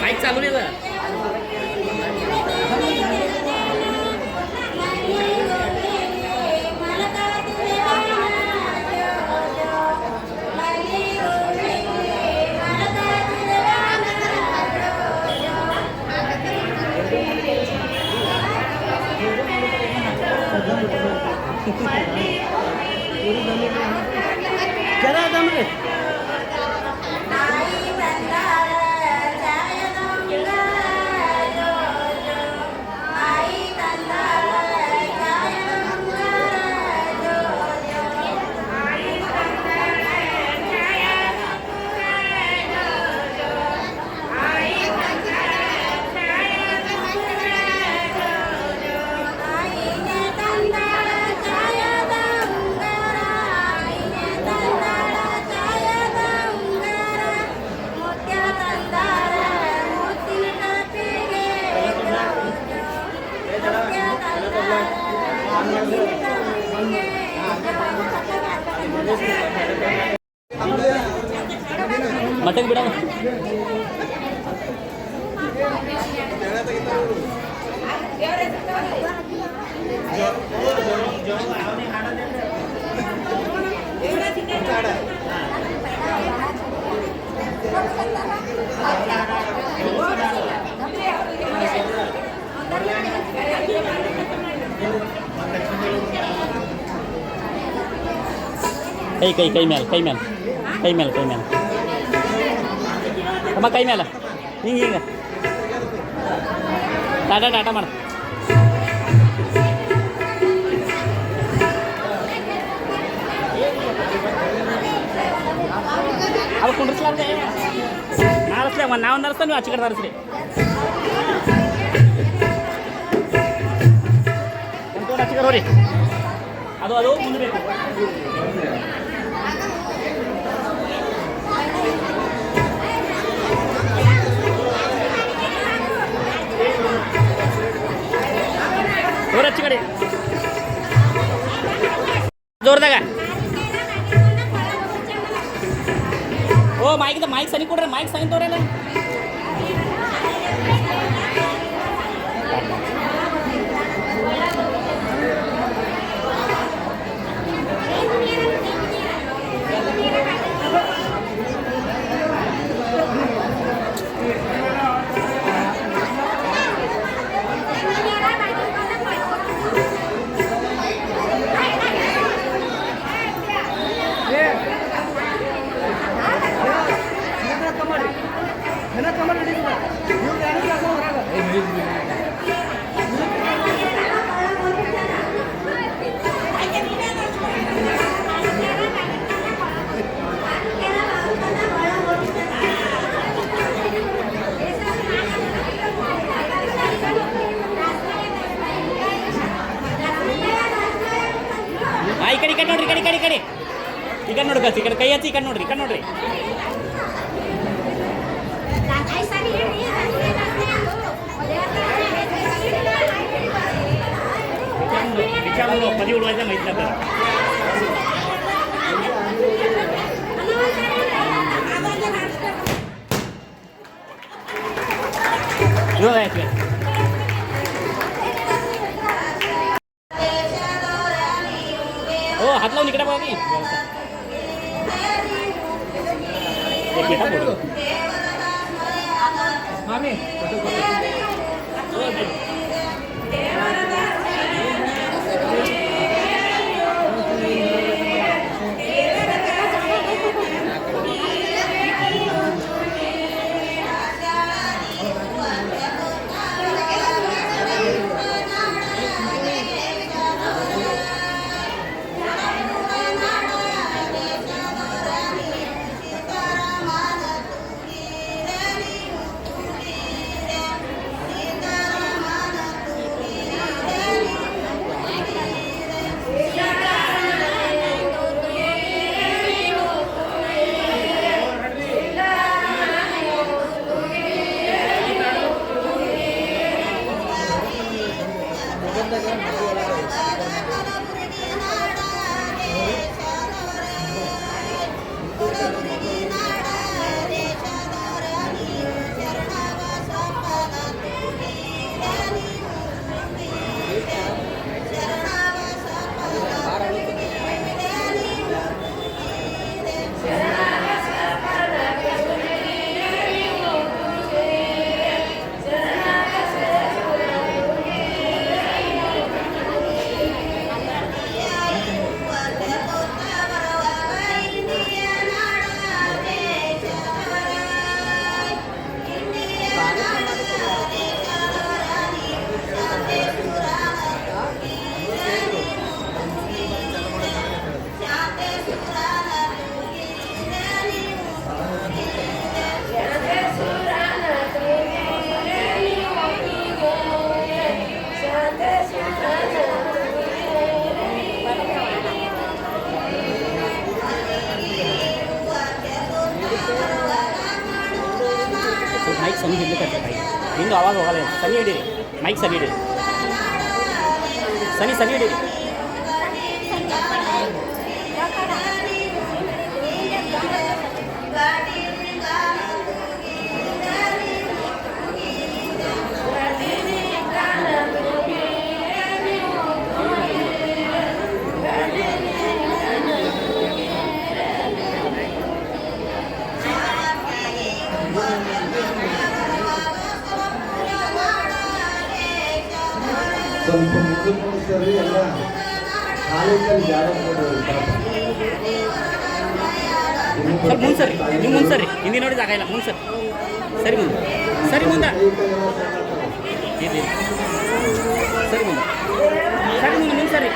B: माईक चालू नाही तर जरा दम रे मटक बिड़ा कई मेल अಮ್ಮ ಕೈ ಮೇಲೆ ಹಿಂಗೆ ಟಾಟಾ ಮಾಡು. ಅವು ಕುಂಡ್ರಿಸ್ಲಾರ್ದೆ ನಾರಿಸ್ಲೇ ನಾವು ನರಿಸ್ತಾ ನೀವು ಆಚೆ ಕಡೆ ತರಿಸ್ರಿ. ಒಂದು ಆಚೆ ಕಡೆ ಹೋರಿ ಅದು ಮುಂದೆ ಬೇಕು. और अच्छी कड़ी ಜೋರ್ದಾಗ ಓ ಮೈಕ್ ಸನಿ ಕೊಡ್ರಿ ಮೈಕ್ ಸನಿ ತೋರಲ್ಲ ಈ ಕಡೆ ನೋಡ್ರಿ ಕಡೆ ಈ ಕಡೆ ನೋಡಿ ಈ ಕಡೆ ಕೈ ಹಚ್ಚಿ ಈ ಕಡೆ ನೋಡ್ರಿ ವಿಚಾರ ಪದಿ ಉಡುವಾದ ಮೈತ್ರಿ ओ हात लावून इकडे बघा की एक बेटा बोलतो मामी माइक सनी हिंद करते भाई हिंद आवाज़ होगा सनी हिड़ी माइक सनी हिड़ी सनी हिड़ी
A: ಸ್ವಲ್ಪ ಮುಂದೆ ಎಲ್ಲ ಕಾಲೇಜಲ್ಲಿ ಜಾಗ
B: ಸ್ವಲ್ಪ ಮುನ್ಸರಿ ನೀವು ಮುನ್ಸರಿ ಹಿಂದಿ ನೋಡಿ ಜಾಗ ಇಲ್ಲ ಮುನ್ಸರಿ ಸರಿ ಮುಂದೆ ಸರಿ ಮುಂದೆ ಸರಿ ಮುಂದೆ ಸರಿ ಮುಂದೆ ಮುನ್ಸರಿ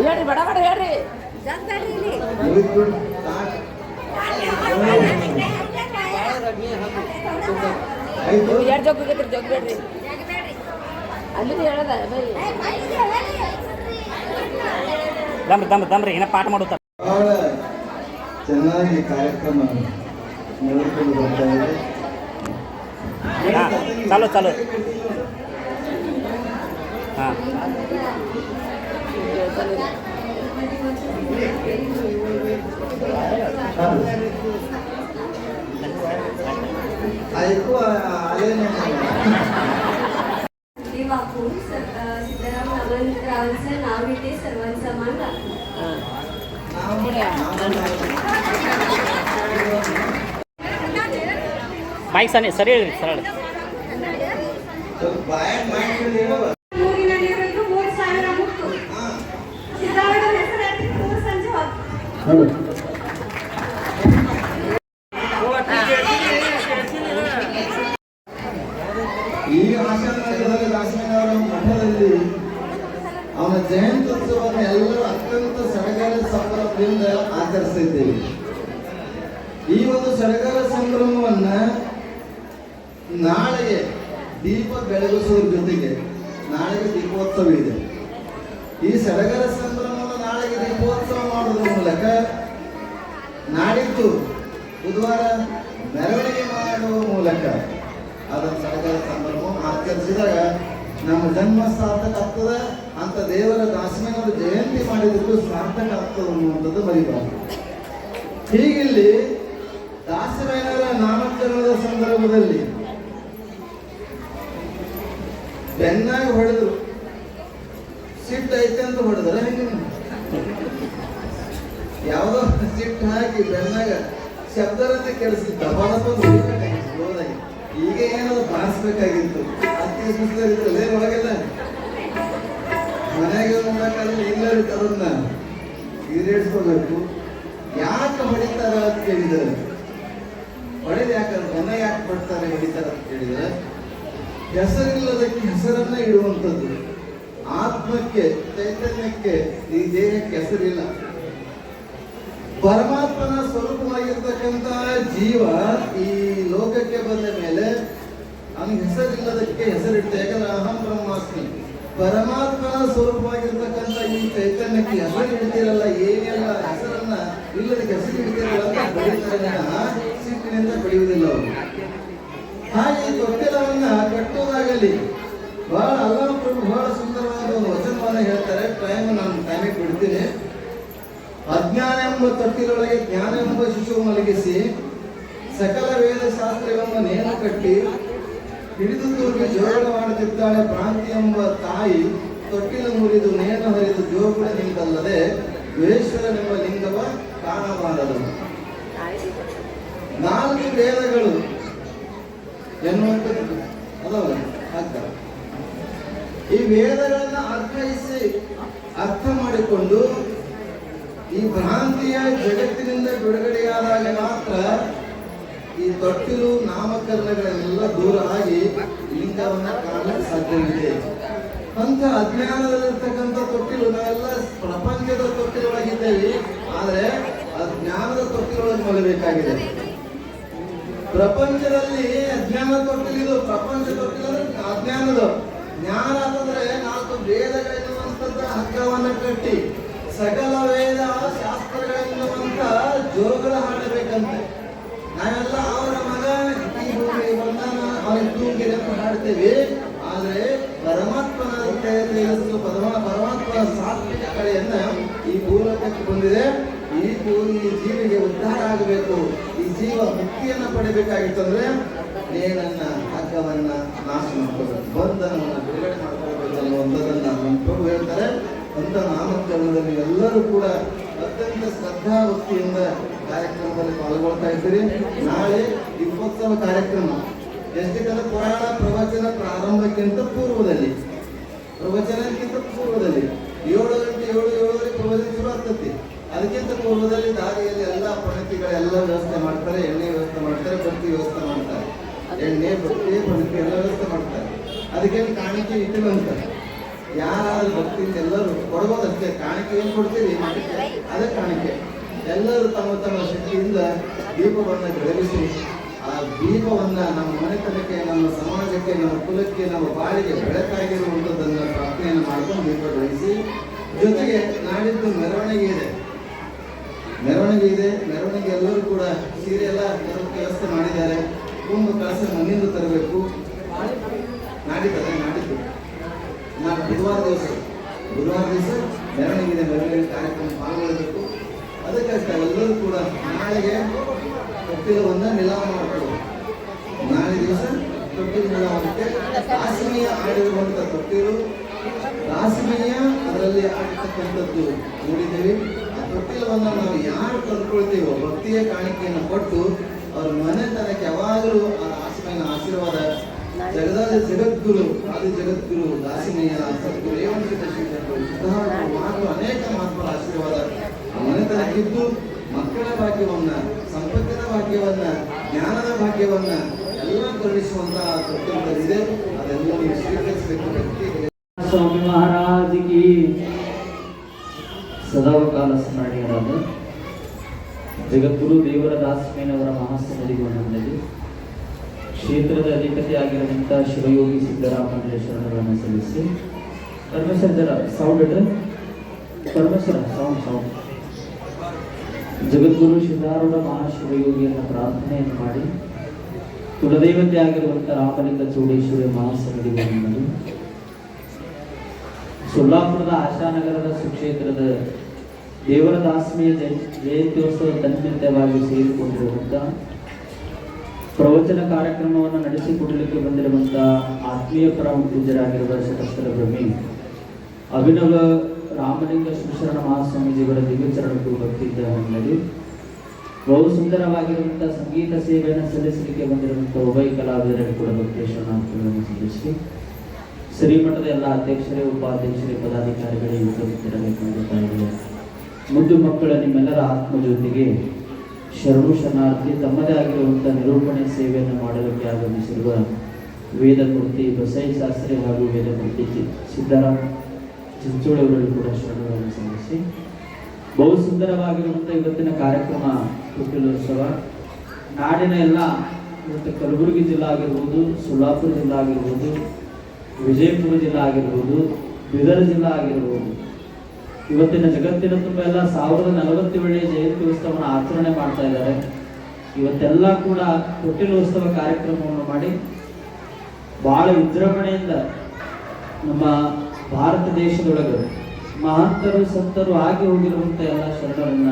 B: ಹೇಳ್ರಿ ಬಡ ಬಡ ಹೇಳ್ರಿ ಎರಡು ಜೋಗ್ ಬೇಕೈತ್ರಿ ಜೋಗ್ ಬೇಡ್ರಿ ಅಲ್ಲಿ ಹೇಳದ ದಮ್ರಿ ಏನ ಪಾಠ ಮಾಡುತ್ತಾರೆ
A: ಬಹಳ ಚೆನ್ನಾಗಿ ಕಾರ್ಯಕ್ರಮ ನಡೆದುಕೊಂಡು ಬರ್ತಾ ಇದೆ.
B: ಚಾಲು ಚಾಲು ಹಾಂ
A: ऐकू आले नाही.
C: वापरून सीताराम रावांचं नाव घेते सर्वांचा मान राखून.
B: बाईक ಸರಿ ಸರಳ
A: बाहेर माइंड
C: ಮೂಗಿನ ನೀರನ್ನು 3,000 ಮುಟ್ಟು ಸಿದ್ದಾರೂಢ ಹೆಸರಾಗಿ 3 ಸಂಜೆ ಹೊತ್ತು
A: ಈ ಆಶ್ರಮದಲ್ಲಿ ದಾಸನವರ ಮಠದಲ್ಲಿ ಅವನ ಜಯಂತ್ಯುತ್ಸವವನ್ನು ಎಲ್ಲರೂ ಅತ್ಯಂತ ಸಡಗರ ಸಂಭ್ರಮದಿಂದ ಆಚರಿಸಿದ್ದೇವೆ. ಈ ಒಂದು ಸಡಗರ ಸಂಭ್ರಮವನ್ನ ನಾಳೆಗೆ ದೀಪ ಬೆಳಗಿಸುವ ಜೊತೆಗೆ ನಾಳೆಗೆ ದೀಪೋತ್ಸವ ಇದೆ. ಈ ಸಡಗರ ಸಂಭ್ರಮದ ನಾಳೆಗೆ ದೀಪೋತ್ಸವ ಮಾಡುವುದರ ಮೂಲಕ ನಾಡಿದ್ದು ಬುಧವಾರ ಮೆರವಣಿಗೆ ಮಾಡುವ ಮೂಲಕ ಅದನ್ನು ಸಡಗರ ಸಂಭ್ರಮ ಆಚರಿಸಿದಾಗ ನಮ್ಮ ಜನ್ಮ ಸಾರ್ಥಕ ಆಗ್ತದೆ ಅಂತ ದೇವರ ದಾಸಮೇನವರು ಜಯಂತಿ ಮಾಡಿದ್ರು ಸಾರ್ಥಕ ಆಗ್ತದೆ ಅನ್ನುವಂಥದ್ದು ಮರಿಬಾರದು. ಹೀಗಿಲ್ಲಿ ದಾಸಮೇನವರ ನಾಮಕರಣದ ಸಂದರ್ಭದಲ್ಲಿ ಬೆನ್ನಾಗಿ ಹೊಡೆದ್ರು, ಸಿಟ್ಟು ಐತೆ ಅಂತ ಹೊಡೆದ್ರೆ ಹೆಂಗೆ ಯಾವುದೋ ಸಿಟ್ಟು ಹಾಕಿ ಬೆನ್ನಾಗ ಶಬ್ದರನ್ನೇ ಕೆಡಿಸಿದ್ದ ಹೋದಾಗಿ ಈಗ ಏನಾದ್ರು ಬಾರಿಸ್ಬೇಕಾಗಿತ್ತು. ಅತಿ ಸುಸ್ತರಿದ್ರಲ್ಲ ಒಳಗೆಲ್ಲ ಮನೆಗೆ ನೋಡಕ್ಕಾದ್ರೆ ಎಲ್ಲರೂ ಅದನ್ನ ಈಡೇರಿಸ್ಕೋಬೇಕು. ಯಾಕೆ ಹೊಡಿತಾರ ಅಂತ ಕೇಳಿದರೆ ಹೊಡೆದು ಯಾಕಂದ್ರೆ ಮನ ಯಾಕೆ ಪಡ್ತಾರೆ ಹೊಡಿತಾರ ಅಂತ ಕೇಳಿದರೆ ಹೆಸರಿಲ್ಲದಕ್ಕೆ ಹೆಸರನ್ನ ಇಡುವಂಥದ್ದು. ಆತ್ಮಕ್ಕೆ ಚೈತನ್ಯಕ್ಕೆ ಈ ದೇಹಕ್ಕೆ ಹೆಸರಿಲ್ಲ. ಪರಮಾತ್ಮನ ಸ್ವರೂಪವಾಗಿರ್ತಕ್ಕಂಥ ಜೀವ ಈ ಲೋಕಕ್ಕೆ ಬಂದ ಮೇಲೆ ಅವನಿಗೆ ಹೆಸರಿಲ್ಲದಕ್ಕೆ ಹೆಸರಿಡ್ತೆ. ಯಾಕಂದ್ರೆ ಅಹಂ ಬ್ರಹ್ಮಾಸ್ಮಿ, ಪರಮಾತ್ಮನ ಸ್ವರೂಪವಾಗಿರ್ತಕ್ಕಂಥ ಈ ಚೈತನ್ಯಕ್ಕೆ ಹೆಸರು ಇಡ್ತಿರಲ್ಲ, ಏನೆಲ್ಲ ಹೆಸರನ್ನ ಇಲ್ಲದಕ್ಕೆ ಹೆಸರು ಇಡ್ತಿರಲ್ಲ ಅಂತ ಬಡಿತಾರೆ, ಸಿಟ್ಟಿನಿಂದ ಬಡಿಯುವುದಿಲ್ಲ ಅವರು. ಹಾಗೆ ತೊಟ್ಟಿಲವನ್ನ ಕಟ್ಟುವುದಾಗಲಿ ಬಹಳ ಅಲ್ಲಾಹ್ ಪ್ರಭು ಬಹಳ ಸುಂದರವಾದ ಒಂದು ವಚನವನ್ನ ಹೇಳ್ತಾರೆ. ಟೈಮಿಗೆ ಬಿಡ್ತೀನಿ. ಅಜ್ಞಾನ ಎಂಬ ತೊಟ್ಟಿಲೊಳಗೆ ಜ್ಞಾನ ಎಂಬ ಶಿಶು ಮಲಗಿಸಿ ಸಕಲ ವೇದ ಶಾಸ್ತ್ರವೆಂಬ ನೇಮ ಕಟ್ಟಿ ಹಿಡಿದು ತೂಗಿ ಜೋಗ ಮಾಡುತ್ತಿದ್ದಾಳೆ ಭ್ರಾಂತಿ ಎಂಬ ತಾಯಿ. ತೊಟ್ಟಿಲು ಮುರಿದು ನೇಣ ಹರಿದು ಜೋಗುಳ ನಿಂತಲ್ಲದೆ ದ್ವೇಶ್ವರನೆಂಬ ಲಿಂಗವ ಕಾಣಬಾರದು. 4 ವೇದಗಳು ಎನ್ನುವಂಥದ್ದು ಅದವಲ್ಲ ಅರ್ಥ. ಈ ವೇದಗಳನ್ನ ಅರ್ಥ ಮಾಡಿಕೊಂಡು ಈ ಭ್ರಾಂತಿಯ ಜಗತ್ತಿನಿಂದ ಬಿಡುಗಡೆಯಾದಾಗ ಮಾತ್ರ ಈ ತೊಟ್ಟಿಲು ನಾಮಕರಣಗಳೆಲ್ಲ ದೂರ ಆಗಿ ಲಿಂಗವನ್ನ ಕಾಣಲು ಸಾಧ್ಯವಿದೆ. ಅಂತ ಅಜ್ಞಾನದಲ್ಲಿರ್ತಕ್ಕಂಥ ತೊಟ್ಟಿಲು ನಾವೆಲ್ಲ ಪ್ರಪಂಚದ ತೊಟ್ಟಿಲೊಳಗಿದ್ದೇವೆ, ಆದರೆ ಅಜ್ಞಾನದ ತೊಟ್ಟಿಲೊಳಗೆ ಮಲಬೇಕಾಗಿದೆ. ಪ್ರಪಂಚದಲ್ಲಿ ಅಜ್ಞಾನ ತೊಟ್ಟಿಲಿದು, ಪ್ರಪಂಚ ತೊಟ್ಟಿಲು ಅಜ್ಞಾನದ. ಜ್ಞಾನ ಅಂತಂದ್ರೆ 4 ವೇದಗಳೆನ್ನುವಂಥದ್ದ ಹಗ್ಗವನ್ನ ಕಟ್ಟಿ ಸಕಲ ವೇದ ಶಾಸ್ತ್ರಗಳೆನ್ನುವಂತ ಜೋಗಳ ಹಾಡಬೇಕಂತೆ. ನಾವೆಲ್ಲ ಅವರ ಮಗ ಈ ಭೂಮಿ ಬಂದಾನ ಅವನಿಗೆ ತೂಗಿನ ಹಾಡ್ತೇವೆ. ಆದ್ರೆ ಪರಮಾತ್ಮನ ಪರಮಾತ್ಮನ ಸಾತ್ವಿಕ ಕಳೆಯನ್ನ ಈ ಭೂಲೋಕಕ್ಕೆ ಬಂದಿದೆ. ಈ ಜೀವಿಗೆ ಉದ್ಧಾರ ಆಗಬೇಕು, ಈ ಜೀವ ಮುಕ್ತಿಯನ್ನ ಪಡಿಬೇಕಾಗಿತ್ತಂದ್ರೆ ನೇಣನ್ನ ಹಗ್ಗವನ್ನ ನಾಶ ಮಾಡ್ಕೋಬೇಕು, ಬಂಧನವನ್ನ ಬಿಡುಗಡೆ ಮಾಡ್ಕೊಳ್ಬೇಕು ಅನ್ನುವಂಥದ್ದನ್ನ ನಮ್ಮ ಪ್ರಭು ಹೇಳ್ತಾರೆ. ಅಂತ ನಾಮಕರಣದಲ್ಲಿ ಎಲ್ಲರೂ ಕೂಡ ಅತ್ಯಂತ ಶ್ರದ್ಧಾ ಭಕ್ತಿಯಿಂದ ಕಾರ್ಯಕ್ರಮದಲ್ಲಿ ಪಾಲ್ಗೊಳ್ತಾ ಇದ್ದೀರಿ. ನಾಳೆ ದೀಪೋತ್ಸವ ಕಾರ್ಯಕ್ರಮ ಎಷ್ಟಕ್ಕೆ ಪುರಾಣ ಪ್ರವಚನ ಪ್ರಾರಂಭಕ್ಕಿಂತ ಪೂರ್ವದಲ್ಲಿ 7 ಗಂಟೆ 7:07 ಪ್ರವಚನ ಶುರು ಆಗ್ತತಿ. ಅದಕ್ಕಿಂತ ಪೂರ್ವದಲ್ಲಿ ದಾರಿಯಲ್ಲಿ ಎಲ್ಲ ಪಣತಿಗಳೆಲ್ಲ ವ್ಯವಸ್ಥೆ ಮಾಡ್ತಾರೆ, ಎಣ್ಣೆ ವ್ಯವಸ್ಥೆ ಮಾಡ್ತಾರೆ, ಬತ್ತಿ ವ್ಯವಸ್ಥೆ ಮಾಡ್ತಾರೆ, ಎಣ್ಣೆ ಬತ್ತಿ ಪಣತಿ ಎಲ್ಲ ವ್ಯವಸ್ಥೆ ಮಾಡ್ತಾರೆ. ಅದಕ್ಕೇನು ಕಾಣಿಕೆ ಇಟ್ಟಿಲ್ಲ ಅಂತ ಯಾರಾದ್ರೂ ಭಕ್ತಿಯಿಂದ ಎಲ್ಲರೂ ಕೊಡ್ಬೋದಷ್ಟೇ. ಕಾಣಿಕೆ ಏನು ಕೊಡ್ತೀವಿ ಅದೇ ಕಾಣಿಕೆ. ಎಲ್ಲರೂ ತಮ್ಮ ತಮ್ಮ ಶಕ್ತಿಯಿಂದ ದೀಪವನ್ನು ಬೆಳಗಿಸಿ ಆ ದೀಪವನ್ನ ನಮ್ಮ ಮನೆತನಕ್ಕೆ, ನಮ್ಮ ಸಮಾಜಕ್ಕೆ, ನಮ್ಮ ಕುಲಕ್ಕೆ, ನಮ್ಮ ಬಾಳಿಗೆ ಬೆಳಕಾಗಿರುವಂಥದ್ದನ್ನು ಪ್ರಾರ್ಥನೆಯನ್ನು ಮಾಡ್ಕೊಂಡು ದೀಪ ಬೆಳೆಸಿ, ಜೊತೆಗೆ ನಾಡಿದ್ದು ಮೆರವಣಿಗೆ ಇದೆ. ಮೆರವಣಿಗೆ ಎಲ್ಲರೂ ಕೂಡ ಸೀರೆ ಎಲ್ಲ ವ್ಯವಸ್ಥೆ ಮಾಡಿದ್ದಾರೆ. ಕುಂಭ ಕಳಸ ಮನೆಯಿಂದ ತರಬೇಕು. ನಾಡಿದ್ದು ಬುಧವಾರ ದಿವಸ ಮೆರವಣಿಗೆ ಕಾರ್ಯಕ್ರಮ ಪಾಲ್ಗೊಳ್ಳಬೇಕು. ಅದಕ್ಕಷ್ಟೇ ಎಲ್ಲರೂ ಕೂಡ ನಾಳೆಗೆ ತೊಟ್ಟಿಲವನ್ನ ನಿಲಾಮ ಮಾಡ್ಕೊಳ್ಳೋದು. ನಾಳೆ ದಿವಸ ತೊಟ್ಟಿಲು ನಿಲಾಮಕ್ಕೆ ರಾಸಿಮೀಯ ಆಡಿರುವಂಥ ತೊಟ್ಟಿಲು, ರಾಸಿಮೀಯ ಅದರಲ್ಲಿ ಆಡಿರ್ತಕ್ಕಂಥದ್ದು ನೋಡಿದ್ದೇವೆ. ಆ ತೊಟ್ಟಿಲವನ್ನು ನಾವು ಯಾರು ತಂದ್ಕೊಳ್ತೀವೋ ಭಕ್ತಿಯ ಕಾಣಿಕೆಯನ್ನು ಕೊಟ್ಟು ಅವ್ರ ಮನೆತನಕ್ಕೆ ಯಾವಾಗಲೂ ಆ ರಾಸಿಮೀಯನ ಆಶೀರ್ವಾದ ಜಗದಾದ ಜಗದ್ಗುರು ಆದಿ ಜಗದ್ಗುರು ದಾಸಿಮಯ್ಯ ಸದ್ಗುರು ಅನೇಕ ಮಹಾತ್ಮರ ಆಶೀರ್ವಾದ ಮನೆತನಕ್ಕಿದ್ದು ಮಕ್ಕಳ ಭಾಗ್ಯವನ್ನ, ಸಂಪತ್ತಿನ ಭಾಗ್ಯವನ್ನ, ಜ್ಞಾನದ ಭಾಗ್ಯವನ್ನ ಎಲ್ಲ ಕರುಣಿಸುವಂತಹ ತೊಟ್ಟಿಲುಗಳಿದೆ. ಅದೆಲ್ಲ ನೀವು ಸ್ವೀಕರಿಸಬೇಕು.
D: ಸ್ವಾಮಿ ಮಹಾರಾಜಿಗೆ ಸದಾವಕಾಲ ಸ್ಮರಣೀಯರಾದ ಜಗದ್ಗುರು ದೇವರ ದಾಸಮೇನವರ ಮಹಾಸನ್ನಿಧಿಗೊಂಡಲ್ಲಿ ಕ್ಷೇತ್ರದ ಅಧಿಪತಿಯಾಗಿರುವಂಥ ಶಿವಯೋಗಿ ಸಿದ್ದರಾಮಯ್ಯ ಶರಣಗಳನ್ನು ಸಲ್ಲಿಸಿ ಪರಮೇಶ್ವರ ಜರ ಸೌಂಡ್ ಇಡ್ರೆ ಪರಮೇಶ್ವರ ಸೌಂಡ್ ಜಗದ್ಗುರು ಸಿದ್ಧಾರೂಢ ಮಹಾಶಿವಯೋಗಿಯನ್ನ ಪ್ರಾರ್ಥನೆಯನ್ನು ಮಾಡಿ ಕುಲದೇವತೆ ಆಗಿರುವಂಥ ರಾಮಲಿಂಗ ಚೌಡೇಶ್ವರಿ ಮಹಾಸನ್ನಿಧಿಗಳನ್ನು ಸೊಲ್ಲಾಪುರದ ಆಶಾನಗರದ ಸುಕ್ಷೇತ್ರದ ದೇವರ ದಾಸಮಿಯ ಜಯಂತ್ಯೋತ್ಸವ ತನ್ನಿಮಿತ್ತವಾಗಿ ಸೇರಿಕೊಂಡಿರುವಂಥ ಪ್ರವಚನ ಕಾರ್ಯಕ್ರಮವನ್ನು ನಡೆಸಿಕೊಡಲಿಕ್ಕೆ ಬಂದಿರುವಂಥ ಆತ್ಮೀಯ ಪರಮ ಪೂಜ್ಯರಾಗಿರುವ ಶತಸ್ಥಲ ಬ್ರಹ್ಮಿ ಅಭಿನವ ರಾಮಲಿಂಗ ಶಿವಶರಣ ಮಹಾಸ್ವಾಮೀಜಿಯವರ ದಿವ್ಯಚರಣಕ್ಕೂ ಭಕ್ತಿಯಿಂದ ಹೊಂದಲಿ. ಬಹು ಸುಂದರವಾಗಿರುವಂಥ ಸಂಗೀತ ಸೇವೆಯನ್ನು ಸಲ್ಲಿಸಲಿಕ್ಕೆ ಬಂದಿರುವಂಥ ಉಭಯ ಕಲಾವಿದರಿಗೆ ಕೂಡ ಭಕ್ತಿಯ ಶರಣಾರ್ಥಿಗಳನ್ನು ಸಲ್ಲಿಸಿ ಶ್ರೀಮಠದ ಎಲ್ಲ ಅಧ್ಯಕ್ಷರೇ ಉಪಾಧ್ಯಕ್ಷರೇ ಪದಾಧಿಕಾರಿಗಳೇ ಯುವಕರಿರಬೇಕು. ಮುದ್ದು ಮಕ್ಕಳ ನಿಮ್ಮೆಲ್ಲರ ಆತ್ಮಜ್ಯೋತಿಗೆ ಶರಣು ಶರಣಾರ್ಥಿ ತಮ್ಮದೇ ಆಗಿರುವಂಥ ನಿರೂಪಣೆ ಸೇವೆಯನ್ನು ಮಾಡಲಿಕ್ಕೆ ಆಗಮಿಸಿರುವ ವೇದಮೂರ್ತಿ ಬಸೈ ಶಾಸ್ತ್ರಿ ಹಾಗೂ ವೇದಮೂರ್ತಿ ಸಿದ್ದರಾಮ ಚಿಂಚೋಳಿಯವರಲ್ಲಿ ಕೂಡ ಶರಣಗಳನ್ನು ಸಲ್ಲಿಸಿ ಬಹು ಸುಂದರವಾಗಿರುವಂಥ ಇವತ್ತಿನ ಕಾರ್ಯಕ್ರಮ ತೊಟ್ಟಿಲೋತ್ಸವ ನಾಡಿನ ಎಲ್ಲ ಇವತ್ತು ಕಲಬುರಗಿ ಜಿಲ್ಲಾ ಆಗಿರ್ಬೋದು, ಸೊಲ್ಲಾಪುರ ಜಿಲ್ಲಾ ಆಗಿರ್ಬೋದು, ವಿಜಯಪುರ ಜಿಲ್ಲಾ ಆಗಿರ್ಬೋದು, ಬೀದರ್ ಜಿಲ್ಲಾ ಆಗಿರ್ಬೋದು, ಇವತ್ತಿನ ಜಗತ್ತಿನ ತುಂಬ ಎಲ್ಲ 1047ನೇ ಜಯಂತ್ಯೋತ್ಸವವನ್ನು ಆಚರಣೆ ಮಾಡ್ತಾ ಇದ್ದಾರೆ. ಇವತ್ತೆಲ್ಲ ಕೂಡ ತೊಟ್ಟಿಲೋತ್ಸವ ಕಾರ್ಯಕ್ರಮವನ್ನು ಮಾಡಿ ಬಹಳ ವಿಜೃಂಭಣೆಯಿಂದ ನಮ್ಮ ಭಾರತ ದೇಶದೊಳಗೆ ಮಹಂತರು ಸಂತರು ಆಗಿ ಹೋಗಿರುವಂಥ ಎಲ್ಲ ಶರಣರನ್ನ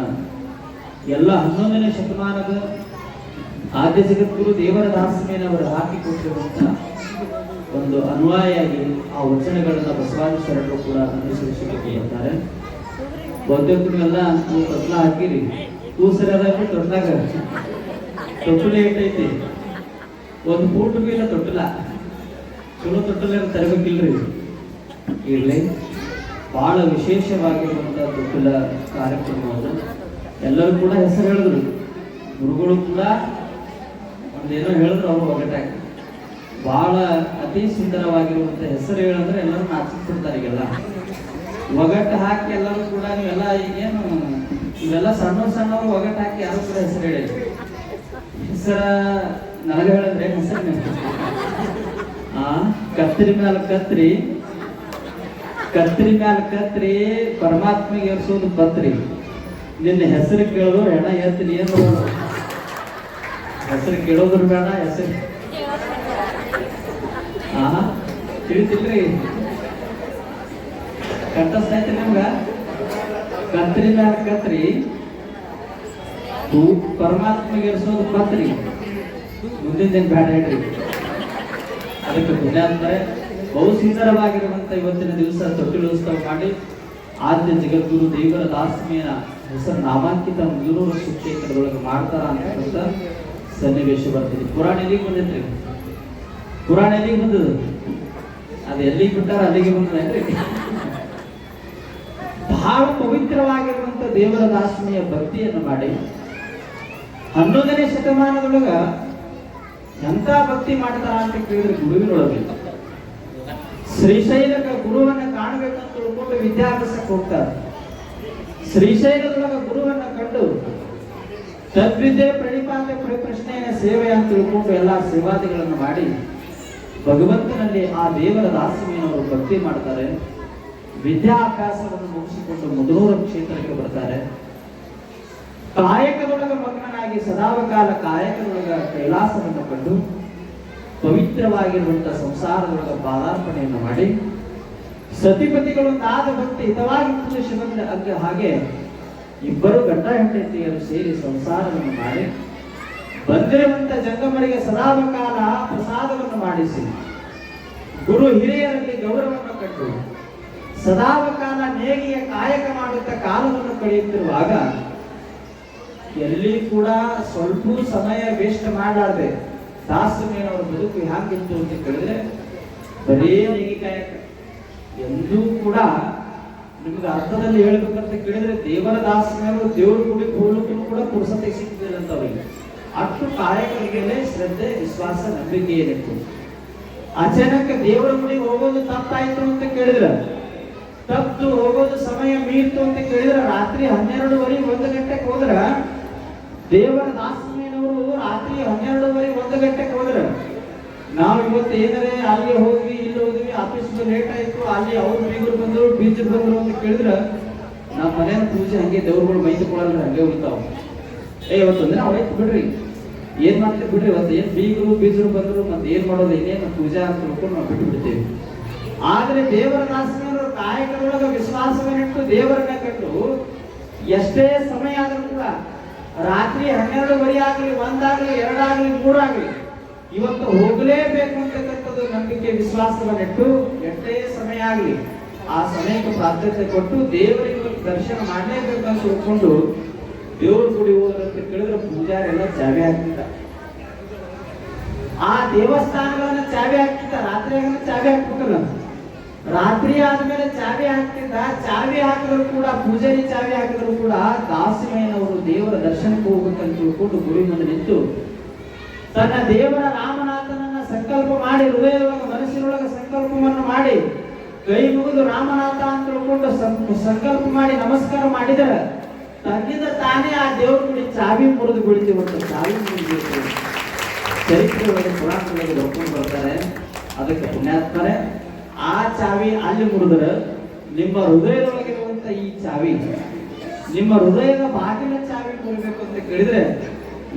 D: ಎಲ್ಲ 11ನೇ ಶತಮಾನದ ಆದ್ಯ ಜಗದ್ಗುರು ದೇವರ ದಾಸಮೇನವರು ಹಾಕಿಕೊಟ್ಟಿರುವಂಥ ಒಂದು ಅನ್ವಯಾಗಿ ಆ ವಚನಗಳನ್ನ ಬಸವಾದಿ ಶರಣರು ಕೂಡ ಅನುಸರಿಸಿಕೊಟ್ಟಿರ್ತಾರೆ. ಬಹುತೇಕರಿಗೆಲ್ಲ ನೀವು ತೊಟ್ಲ ಹಾಕಿರಿ, ಕೂಸರದಾಗಿ ತೊಟ್ಲಾಗ ತೊಟ್ಟಲೆ ಇಟ್ಟೈತಿ, ಒಂದು ಫೂಟ್ ಇಲ್ಲ ತೊಟ್ಟಲ, ಚಲೋ ತೊಟ್ಟಲ ತರಬೇಕಿಲ್ರಿ. ಇರಲಿ, ಬಹಳ ವಿಶೇಷವಾಗಿರುವಂಥ ತೊಟ್ಟಲ ಕಾರ್ಯಕ್ರಮವನ್ನು ಎಲ್ಲರೂ ಕೂಡ ಹೆಸರು ಹೇಳಿದ್ರು. ಗುರುಗಳು ಕೂಡ ಒಂದೇನೋ ಹೇಳಿದ್ರು, ಅವರು ಒಗಟಾಗಿ ಬಹಳ ಅತಿ ಸುಂದರವಾಗಿರುವಂಥ ಹೆಸರು ಹೇಳಿದ್ರೆ ಎಲ್ಲರೂ ನಾಚಿಸ್ಬಿಡ್ತಾರೆ. ಈಗೆಲ್ಲ ಒಗಟ್ಟು ಹಾಕಿ ಎಲ್ಲರೂ ಕೂಡ ನೀವೆಲ್ಲ ಈಗೇನು ಇವೆಲ್ಲ ಸಣ್ಣವರು ಒಗಟ್ಟು ಹಾಕಿ ಯಾರು ಕೂಡ ಹೆಸರು ಹೇಳಿದ್ರು. ಹೆಸರ ನನಗೆ ಹೇಳಿದ್ರೆ ಹೆಸರು ಕತ್ರಿ ಮ್ಯಾಲ ಕತ್ರಿ, ಕತ್ರಿ ಮ್ಯಾಲ ಕತ್ರಿ, ಪರಮಾತ್ಮಿಗೆ ಏರ್ಸೋದು ಪತ್ರಿ. ನಿನ್ನ ಹೆಸರು ಕೇಳೋರು ಹೆಣ ಎತ್ತೀನಿ ಏನು ಹೆಸರು ಕೇಳೋದ್ರು ಬೇಡ, ಹೆಸರು ತಿಳಿತಿಲ್ರಿ, ಕಟ್ಟಿಸ್ತೈತಿ ನಿಮ್ಗ. ಕತ್ರಿ ಮ್ಯಾಲ ಕತ್ರಿ, ಪರಮಾತ್ಮಿಗೆ ಏರ್ಸೋದು ಪತ್ರಿ, ಮುಂದಿನ ಬೇಡ ಹೇಳ್ರಿ. ಅದಕ್ಕೆ ಪುಣ್ಯ ಅಂದರೆ ಬಹು ಸುಂದರವಾಗಿರುವಂಥ ಇವತ್ತಿನ ದಿವಸ ತೊಟ್ಟಿಲೋತ್ಸವ ಮಾಡಿ ಆದ್ಯ ಜಗದ್ಗುರು ದೇವರ ದಾಸಮಿಯ ಹೆಸರು ನಾಮಾಂಕಿತ ಮುಗಿನೂರು ಸುಕ್ಷೇತ್ರದೊಳಗೆ ಮಾಡ್ತಾರ ಅಂತಕ್ಕಂಥ ಸನ್ನಿವೇಶ ಬರ್ತಿದೆ. ಪುರಾಣ ಎಲ್ಲಿಗೆ ಬಂದೈತ್ರಿ? ಪುರಾಣ ಎಲ್ಲಿಗೆ ಬಂದದು? ಅದು ಎಲ್ಲಿಗೆ ಬಿಟ್ಟಾರ ಅಲ್ಲಿಗೆ ಬಂದದೇನ್ರಿ? ಬಹಳ ಪವಿತ್ರವಾಗಿರುವಂಥ ದೇವರ ದಾಸಮಿಯ ಭಕ್ತಿಯನ್ನು ಮಾಡಿ 11ನೇ ಶತಮಾನದೊಳಗ ಎಂತ ಭಕ್ತಿ ಮಾಡ್ತಾರ ಅಂತ ಕೇಳಿದ್ರೆ ಗುರುವಿನೊಳಗೆ ಶ್ರೀಶೈಲಕ ಗುರುವನ್ನ ಕಾಣಬೇಕಂತ ತಿಳ್ಕೊಂಡು ವಿದ್ಯಾಭ್ಯಾಸಕ್ಕೆ ಹೋಗ್ತಾರೆ. ಶ್ರೀಶೈಲದೊಳಗ ಗುರುವನ್ನ ಕಂಡು ತದ್ವಿದ್ಯೆ ಪ್ರಣಿಪಾತ ಪ್ರಶ್ನೆಯ ಸೇವೆ ಅಂತ ತಿಳ್ಕೊಂಡು ಎಲ್ಲ ಸೇವಾದಿಗಳನ್ನು ಮಾಡಿ ಭಗವಂತನಲ್ಲಿ ಆ ದೇವರ ದಾಸಮಿಯನವರು ಭಕ್ತಿ ಮಾಡ್ತಾರೆ. ವಿದ್ಯಾಭ್ಯಾಸವನ್ನು ಮುಗಿಸಿಕೊಂಡು ಮುದನೂರ ಕ್ಷೇತ್ರಕ್ಕೆ ಬರ್ತಾರೆ. ಕಾಯಕದೊಳಗ ಮಗ್ನನಾಗಿ ಸದಾವಕಾಲ ಕಾಯಕದೊಳಗ ಕೈಲಾಸವನ್ನು ಕಂಡು ಪವಿತ್ರವಾಗಿರುವಂತಹ ಸಂಸಾರದೊಳಗ ಪಾದಾರ್ಪಣೆಯನ್ನು ಮಾಡಿ ಸತಿಪತಿಗಳೊಂದಾದ ಭಕ್ತಿ ಹಿತವಾಗಿ ಶಿವಂತ ಅಗ್ಗ ಹಾಗೆ ಇಬ್ಬರು ಗಂಡ ಹೆಂಡತಿಯರು ಸೇರಿ ಸಂಸಾರವನ್ನು ಮಾಡಿ ಬಂದಿರುವಂತ ಜಂಗಮರಿಗೆ ಸದಾವಕಾಲ ಪ್ರಸಾದವನ್ನು ಮಾಡಿಸಿ ಗುರು ಹಿರಿಯರಲ್ಲಿ ಗೌರವವನ್ನು ಕಟ್ಟು ಸದಾವಕಾಲ ನೇಗಿಯ ಕಾಯಕ ಮಾಡುತ್ತಾ ಕಾಲವನ್ನು ಕಳೆಯುತ್ತಿರುವಾಗ ಎಲ್ಲಿ ಕೂಡ ಸ್ವಲ್ಪ ಸಮಯ ವೇಸ್ಟ್ ಮಾಡಲಾರ್ದೆ ದಾಸಮೇನವರ ಬದುಕು ಹ್ಯಾಂಗಿತ್ತು ಅಂತ ಕೇಳಿದ್ರೆ ಬರೀ ನೇಗಿ ಕಾಯಕ. ಎಂದೂ ಕೂಡ ನಿಮ್ಗೆ ಅರ್ಥದಲ್ಲಿ ಹೇಳ್ಬೇಕಂತ ಕೇಳಿದ್ರೆ ದೇವರ ದಾಸಮೇನವರು ದೇವ್ರ ಗುಡಿಗೆ ಹೋಗ್ಲಿಕ್ಕೂ ಕೂಡ ಪುರುಸತೆ ಸಿಗ್ತಿಲ್ಲ ಅಂತ ಅವರಿಗೆ ಅಷ್ಟು ಕಾಯಕರಿಗೆ ಶ್ರದ್ಧೆ ವಿಶ್ವಾಸ ನಂಬಿಕೆ ಏನಿತ್ತು. ಅಚಾನಕ ದೇವರ ಗುಡಿಗೆ ಹೋಗೋದು ತಪ್ಪಾಯ್ತು ಅಂತ ಕೇಳಿದ್ರೆ ತಪ್ಪು ಹೋಗೋದು ಸಮಯ ಮೀರ್ತು ಅಂತ ಕೇಳಿದ್ರೆ ರಾತ್ರಿ 12:30 1 ಗಂಟೆಗೆ ಹೋದ್ರ ದೇವರ ದಾಸಮೇನವರು ರಾತ್ರಿ 12:30 1 ಗಂಟೆಗೆ ಹೋದ್ರ ನಾವು ಇವತ್ತು ಏನಾರೇ ಅಲ್ಲಿ ಹೋದ್ವಿ ಇಲ್ಲಿ ಹೋದ್ವಿ ಆಫೀಸ್ಗೆ ಲೇಟ್ ಆಯ್ತು ಅಲ್ಲಿ ಅವ್ರು ಬೀಗರು ಬಂದ್ರು ಬೀಚ್ ಬಂದ್ರು ಅಂತ ಕೇಳಿದ್ರೆ ನಮ್ಮ ಮನೆಯ ಪೂಜೆ ಹಂಗೆ ದೇವ್ರುಗಳು ಮೈ ತಗೊಳ್ಳಲ್ಲ ಹಂಗೆ ಉಳಿತಾವ. ಇವತ್ತೊಂದಿನ ಅವತ್ತು ಬಿಡ್ರಿ, ಏನ್ ಮಾಡ್ತೀವಿ ಬಿಡ್ರಿ, ಇವತ್ತು ಏನ್ ಬೀಜರು ಬಂದ್ರು ಮತ್ತೆ ಏನ್ ಮಾಡೋದು, ಇನ್ನೇನು ಪೂಜಾ ಅಂತ ತಿಳ್ಕೊಂಡು ನಾವು ಬಿಟ್ಟು ಬಿಡ್ತೇವೆ. ಆದ್ರೆ ದೇವರ ದಾಸನವರು ಕಾಯಕದೊಳಗ ವಿಶ್ವಾಸವನ್ನಿಟ್ಟು ದೇವರನ್ನ ಕಂಡು ಎಷ್ಟೇ ಸಮಯ ಆದ್ರೂ ಕೂಡ ರಾತ್ರಿ 12 ಆಗಲಿ, 1 ಆಗಲಿ, 2 ಆಗಲಿ, 3 ಆಗಲಿ ಇವತ್ತು ಹೋಗಲೇಬೇಕು ಅಂತಕ್ಕಂಥದ್ದು ನಂಬಿಕೆ ವಿಶ್ವಾಸವನ್ನಿಟ್ಟು ಎಷ್ಟೇ ಸಮಯ ಆಗಲಿ ಆ ಸಮಯಕ್ಕೆ ಪ್ರಾರ್ಥನೆ ಕೊಟ್ಟು ದೇವರಿಗೆ ದರ್ಶನ ಮಾಡಲೇಬೇಕು ಅಂತ ತಿಳ್ಕೊಂಡು ದೇವ್ರ ಗುಡಿ ಹೋದ್ರಂತ ಕೇಳಿದ್ರೆ ಪೂಜಾರಿ ಎಲ್ಲ ಚಾವಿ ಹಾಕ್ತಿದ್ದ. ಆ ದೇವಸ್ಥಾನಗಳನ್ನ ಚಾವಿ ಹಾಕ್ತಿದ್ದ. ರಾತ್ರಿಯಾಗ ಚಾವಿ ಹಾಕ್ಬೇಕಲ್ಲ, ರಾತ್ರಿ ಆದ್ಮೇಲೆ ಚಾವಿ ಹಾಕ್ತಿದ್ದ. ಚಾವಿ ಹಾಕಿದ್ರು ಕೂಡ ಪೂಜಾರಿ ಚಾವಿ ಹಾಕಿದ್ರು ಕೂಡ ದಾಸಿಮಯ್ಯನವರು ದೇವರ ದರ್ಶನಕ್ಕೆ ಹೋಗ್ಬೇಕಂತ ತಿಳ್ಕೊಂಡು ಗುಡಿ ಮುಂದೆ ನಿಂತು ತನ್ನ ದೇವರ ರಾಮನಾಥನನ್ನ ಸಂಕಲ್ಪ ಮಾಡಿ ಹೃದಯದೊಳಗೆ ಮನಸ್ಸಿನೊಳಗೆ ಸಂಕಲ್ಪವನ್ನು ಮಾಡಿ ಕೈ ಮುಗಿದು ರಾಮನಾಥ ಅಂತ ತಿಳ್ಕೊಂಡು ಸಂಕಲ್ಪ ಮಾಡಿ ನಮಸ್ಕಾರ ಮಾಡಿದರೆ ತನ್ನಿಂದ ತಾನೇ ಆ ದೇವ್ರ ಗುಡಿ ಚಾವಿ ಮುರಿದು ಬೀಳ್ತೀವಂತ. ಚಾವಿ ಮುರಿದು ಚರಿತ್ರೆಯೊಳಗೆ ಪುರಾಣದೊಳಗೆ ಬರ್ಕೊಂಡು ಬರ್ತಾರೆ. ಅದಕ್ಕೆ ಪುಣ್ಯಾತ್ಮರೇ, ಆ ಚಾವಿ ಅಲ್ಲಿ ಮುರಿದ್ರೆ ನಿಮ್ಮ ಹೃದಯದೊಳಗಿರುವಂತ ಈ ಚಾವಿ, ನಿಮ್ಮ ಹೃದಯದ ಬಾಗಿಲ ಚಾವಿ ಮುರಿಬೇಕು ಅಂತ ಕೇಳಿದ್ರೆ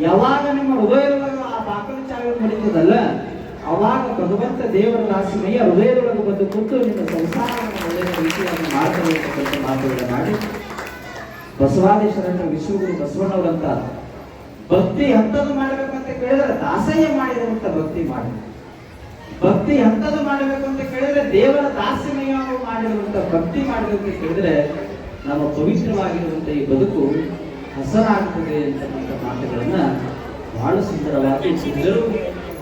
D: ಯಾವಾಗ ನಿಮ್ಮ ಹೃದಯದೊಳಗೆ ಆ ಬಾಗಿಲ ಚಾವಿ ಮುರಿತದಲ್ಲ, ಅವಾಗ ಭಗವಂತ ದೇವರ ದಾಸಿಮಯ್ಯ ಹೃದಯದೊಳಗೆ ಬಂದು ಕೂತು ನಿಮ್ಮ ಸಂಸಾರವನ್ನು ಒಳ್ಳೆಯ ರೀತಿಯಾಗಿ ಮಾಡ್ತಾರೆ ಅಂತಕ್ಕಂಥ ಮಾತುಗಳನ್ನು ಮಾಡಿ ಬಸವಾದೀಶ್ವರನ ವಿಶ್ವಗುರು ಬಸವಣ್ಣವರಂತ ಭಕ್ತಿ ಎಂಥದ್ದು ಮಾಡಬೇಕಂತ ಕೇಳಿದ್ರೆ ದಾಸಯ್ಯ ಮಾಡಿದಂತ ಭಕ್ತಿ ಮಾಡಿ, ಭಕ್ತಿ ಎಂಥದ್ದು ಮಾಡಬೇಕು ಅಂತ ಕೇಳಿದ್ರೆ ದೇವರ ದಾಸಿಮಯ್ಯ ಮಾಡಿರುವಂತ ಭಕ್ತಿ ಮಾಡಬೇಕು ಅಂತ ಕೇಳಿದ್ರೆ ನಮ್ಮ ಪವಿತ್ರವಾಗಿರುವಂತ ಈ ಬದುಕು ಹಸನಾಗುತ್ತದೆ ಅಂತಕ್ಕಂಥ ಮಾತುಗಳನ್ನ ಬಹಳ ಸುಂದರವಾಗಿ ಸಿದ್ಧರು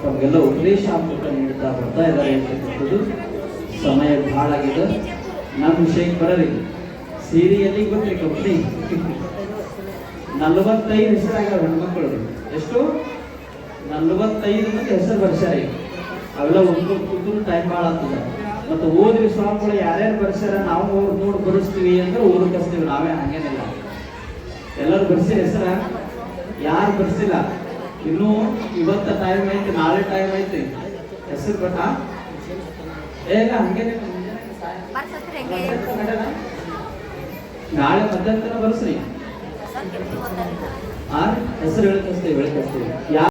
D: ತಮಗೆಲ್ಲ ಉಪದೇಶಾತ್ಮಕ ನೀಡುತ್ತಾ ಬರ್ತಾ ಇದ್ದಾರೆ ಅಂತಕ್ಕಂಥದ್ದು. ಸಮಯ ಬಹಳ ಆಗಿದೆ. ನನ್ನ ವಿಷಯಕ್ಕೆ ಬರಲಿ. ಸೀರೆಯಲ್ಲಿ ಗೊತ್ತಿ ಕಂಪ್ನಿ 45 ಹೆಸರಾಗ್ಯಾವ ಹೆಣ್ಮಕ್ಳು. ಎಷ್ಟು? 45 ಮಂದಿ ಹೆಸರು ಬರ್ಸ್ಯಾರ. ಅವೆಲ್ಲ ಒಂದು ಕೂತು ಟೈಮ್ ಭಾಳ ಆಗ್ತದೆ. ಮತ್ತು ಓದ್ರಿ ಸ್ವಾಮಿಗಳು ಯಾರ್ಯಾರು ಬರ್ಸ್ಯಾರ ನಾವು ಅವ್ರು ನೋಡಿ ಬರೆಸ್ತೀವಿ ಅಂದ್ರೆ ಓದಕ್ಕಿಸ್ತೀವಿ. ನಾವೇ ಹಂಗೇನಿಲ್ಲ, ಎಲ್ಲರೂ ಬರ್ಸಿ ಹೆಸರ. ಯಾರು ಬರ್ಸಿಲ್ಲ ಇನ್ನೂ ಇವತ್ತ ಟೈಮ್ ಐತಿ, ನಾಳೆ ಟೈಮ್ ಐತಿ, ಹೆಸರು ಬಟ್ಟ ಏನ ಹಂಗೇನೆ ನಾಳೆ ಮಧ್ಯಾಹ್ನ ಬರ್ಸ್ರಿ. ಹೆಸರು ಹೇಳ್ಕಸ್ತೀವಿ.